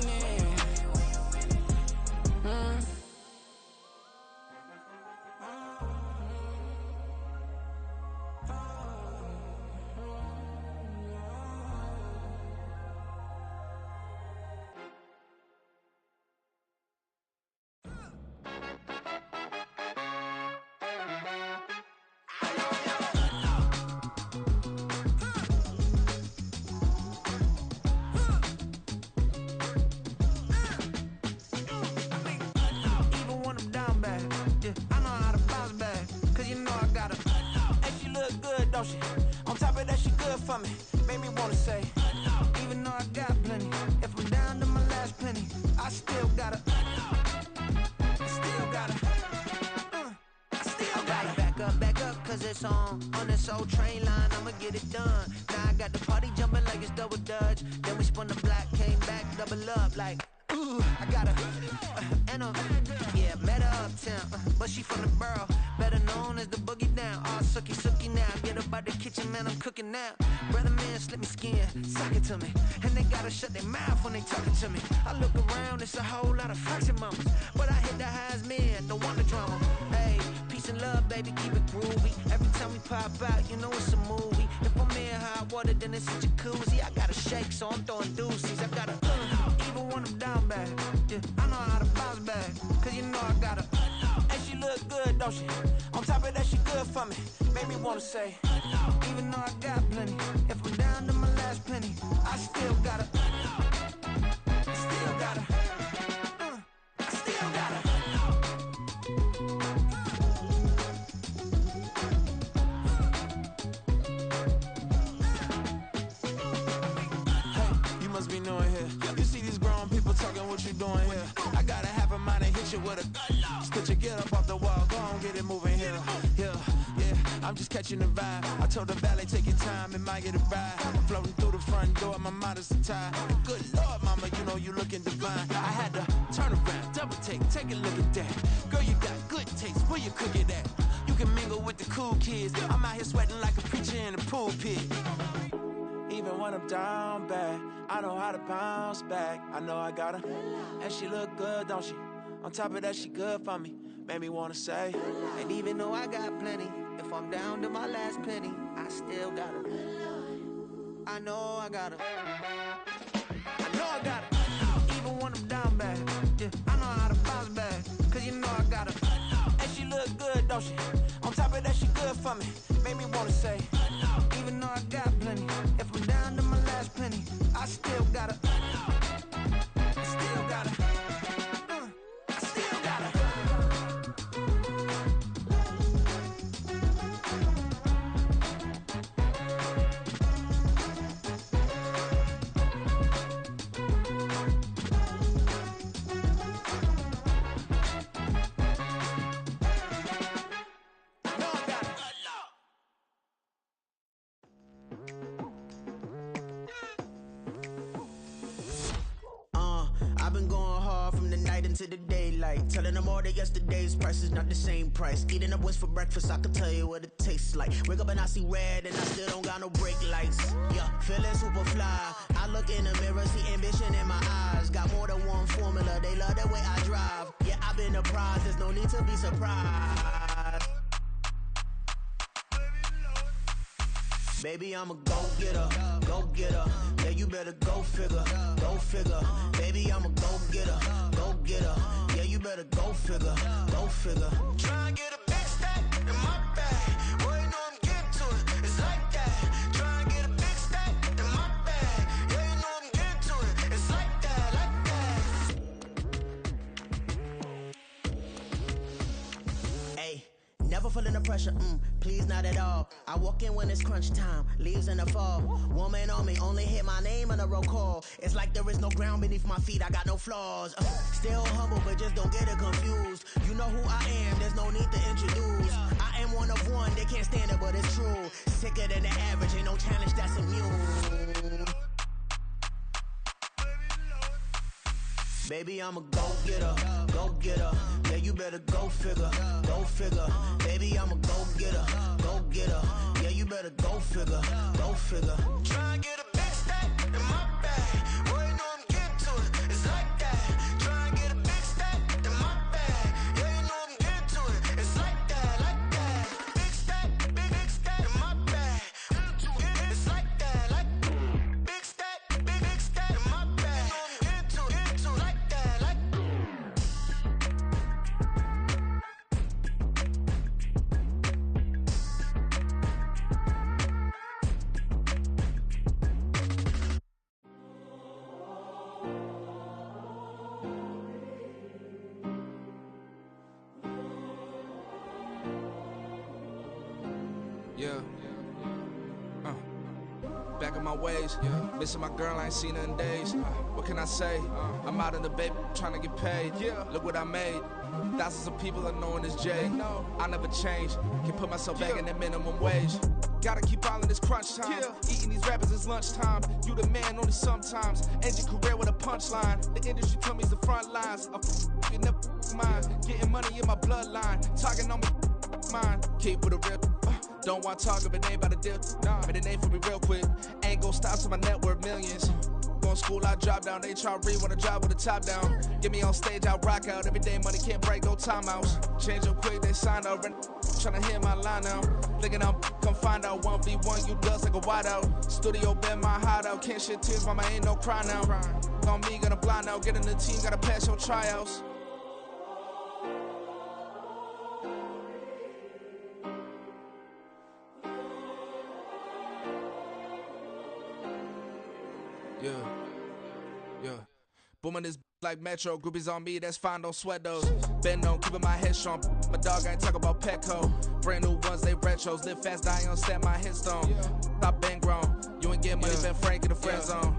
song on this old train line, I'ma get it done. Now I got the party jumping like it's double dutch. Then we spun the block, came back, double up like, ooh, I got her. And yeah, met her uptown, but she from the borough, better known as the boogie down. All sucky now, get up out the kitchen, man, I'm cooking now. Brother man, slip me skin, suck it to me. And they gotta shut their mouth when they talking to me. I look around, it's a whole lot of fraction mamas, but I hit the highs, man, don't want the drama. Hey, peace and love, baby, keep it groovy. Every time we pop out, you know it's a movie. If I'm in hot water, then it's a jacuzzi. I gotta shake, so I'm throwing deuces. I gotta even when I'm down bad, yeah, I know how to bounce back, cause you know I gotta. And she look good, don't she? On top of that, she good for me. Made me wanna say, even though I got plenty, if I'm down to my last penny, I still gotta. Still gotta. I still gotta. Hey, you must be knowing here. You see these grown people talking, what you doing here? I got a half a mind and hit you with a stitch you, get up off the wall, go on, get it moving here. Yeah, I'm just catching the vibe. I told the valet, take your time, it might get a ride. Floating through the front door, my mind is a tie. Good Lord, mama, you know you looking divine. I had to turn around, double take a look at that. Girl, you got good taste, where you cook it at? You can mingle with the cool kids. I'm out here sweating like a preacher in a pulpit. Even when I'm down bad, I know how to bounce back. I know I got her, and she look good, don't she? On top of that, she good for me. Made me wanna say, and even though I got plenty, if I'm down to my last penny, I still got her. I know I got her. I know I got her. Even when I'm down bad, yeah, I know how to bounce back, cause you know I got her. And she look good, don't she? On top of that, she good for me. Made me wanna say, even though I got plenty, if I'm down to my last penny, I still got her. I still got her. To the daylight, telling them all that yesterday's price is not the same price. Eating up wings for breakfast, I can tell you what it tastes like. Wake up and I see red and I still don't got no brake lights. Yeah, feeling super fly. I look in the mirror, see ambition in my eyes. Got more than one formula, they love the way I drive. Yeah, I've been a prize, there's no need to be surprised. Baby, I'm a go-getter, go-getter. Yeah, you better go figure, go figure. Baby, I'm a go-getter, go-getter. Yeah, you better go figure, go figure. Try and get a big stack in my bag. Boy, you know I'm getting to it, it's like that. Try and get a big stack in my bag. Yeah, you know I'm getting to it, it's like that, like that. Hey, never feeling the pressure, please not at all. I walk in when it's crunch time, leaves in the fall. Woman on me, only hit my name on a roll call. It's like there is no ground beneath my feet, I got no flaws. Still humble, but just don't get it confused. You know who I am, there's no need to introduce. I am one of one, they can't stand it, but it's true. Sicker than the average, ain't no challenge that's immune. Baby, I'm a go-getter, go-getter. Yeah, you better go figure, go figure. Baby, I'm a go-getter, go-getter. Yeah, you better go figure, go figure. Try and get a big stack in my bag. Boy, you know I'm getting to it, it's like that. Try and get a big stack in my bag. Yeah, you know I'm getting to it, it's like that, like that. Big stack in my bag. It's like that, like big stack in my bag. You know I'm getting to it, like that, like. Yeah. Back in in my ways. Missing my girl, I ain't seen her in days. What can I say? I'm out in the baby trying to get paid. Look what I made. Thousands of people are knowing this Jay. I never change. Can put myself back in that minimum wage. Gotta keep all in this crunch time. Eating these rappers is lunchtime. You the man only sometimes. End your career with a punchline. The industry told me it's the front lines. You never mind. Getting money in my bloodline. Talking on me, mine. Keep with a real. Don't want to talk if it ain't about a deal. But it ain't for me real quick. Ain't gon' stop till my net worth millions. Going school, I drop down. They try to read when I drive with the top down. Get me on stage, I rock out. Every day money can't break, no timeouts. Change up quick, they sign up. Tryna hear my line now. Thinking I'm come find out 1v1, you dust like a whiteout. Studio been my hideout. Can't shed tears, mama ain't no cry now. On me, gonna blind out. Get in the team, gotta pass your tryouts. Yeah. Booming this like Metro. Groupies on me, that's fine, don't sweat those. Been on, keeping my head strong. My dog ain't talk about Petco. Brand new ones, they retros. Live fast, die on set, my headstone. Stop been grown. You ain't get money, been frank in the friend zone.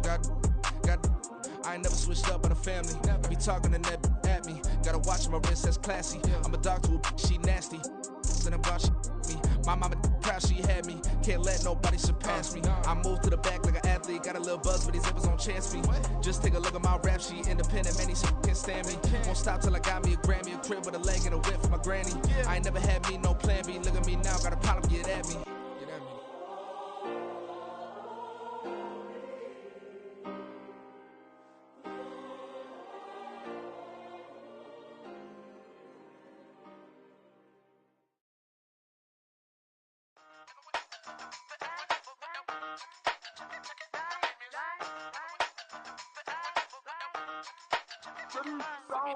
I ain't never switched up on the family. I be talking to that at me. Gotta watch my wrist, that's classy. I'm a dog to a she nasty. Something about she me. My mama proud she had me. Can't let nobody surpass me. I moved to the back like an athlete. Got a little buzz, but these zippers on chance me. Just take a look at my rap sheet. Independent, man, these can't stand me. Won't stop till I got me a Grammy, a crib with a leg and a whip for my granny. I ain't never had me no plan B. Look at me now, got a problem, get at me.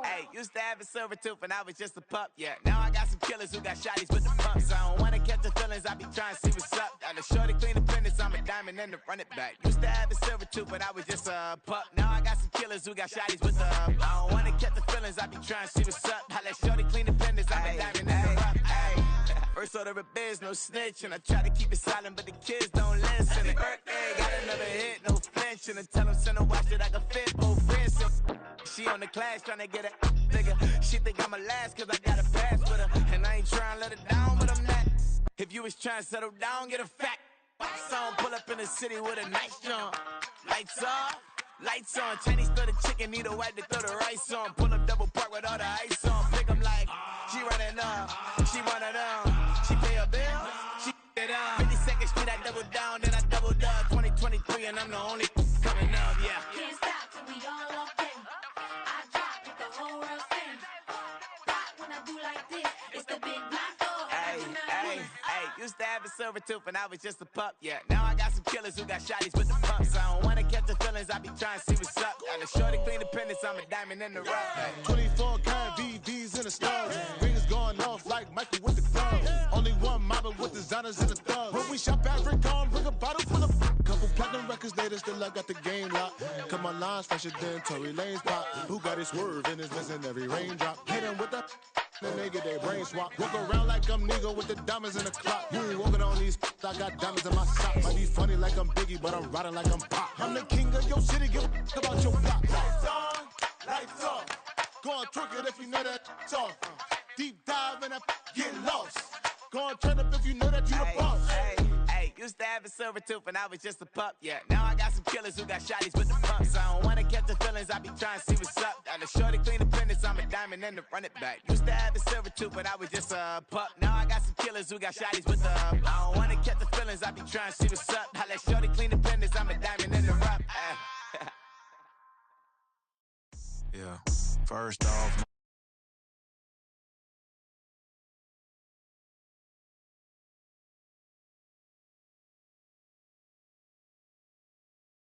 Hey, used to have a silver tooth and I was just a pup, yeah. Now I got some killers who got shotties with the pumps. I don't wanna catch the feelings, I be trying to see what's up. Got a shorty clean the fitness, I'm a diamond and to run it back. Used to have a silver tooth but I was just a pup. Now I got some killers who got shotties with the I don't wanna catch the feelings, I be trying to see what's up. I let shorty clean the fitness, I'm a diamond and to run it back. First order of biz, no snitch, and I try to keep it silent, but the kids don't listen. And birthday, got another hit, no flinch, and I tell them send a watch that I can fit both wrists. She on the class trying to get a nigga. She think I'm a last cause I got a pass with her. And I ain't trying to let it down, but I'm not. If you was trying to settle down, get a fact. Song pull up in the city with a nice jump. Lights off, lights on. Chinese throw the chicken, need a wipe to throw the rice on. Pull up double park with all the ice on. Pick 'em like, she running up, she one of them. She pay her bill, she it up. 52nd Street, I double down, then I double up. 2023 and I'm the only coming up, yeah. Can't stop till we all locked in. I drop with the whole world spin. Rock when I do like this, it's the big black dog. Hey, used to have a silver tooth and I was just a pup, yeah. Now I got some killers who got shotties with the pumps. I don't wanna catch the feelings, I be trying to see what's up. Got a shorty clean the pendants, I'm a diamond in the rough. 24 karat VVs in the stars. Rings going off like Michael with the clubs. Only one model with designers in the thugs. When we shop at Rick on, bring a bottle full of couple platinum records later, still I got the game locked. Cause my lines fresher than Tory Lane's pop. Who got his swerve and is missing every raindrop. Hit him with the then they get their brain swap. Walk around like I'm Nego with the diamonds in the clock. You ain't walking on these, I got diamonds in my socks. Might be funny like I'm Biggie, but I'm riding like I'm Pop. I'm the king of your city, give a about your block. Lights on, lights off. Go on, twerk it if you know that off. Deep dive and get lost. Go on, turn up if you know that you the boss. Hey, used to have a silver tooth and I was just a pup, yeah. Now I got some killers who got shotties with the pumps. I don't wanna catch the feelings, I be trying to see what's up. Got a shorty clean the pendants, I'm a diamond and to run it back. Used to have a silver tooth but I was just a pup. Now I got some killers who got shotties with the I don't wanna catch the feelings, I be trying to see what's up. I let shorty clean the pendants, I'm a diamond and to run. Yeah, first off,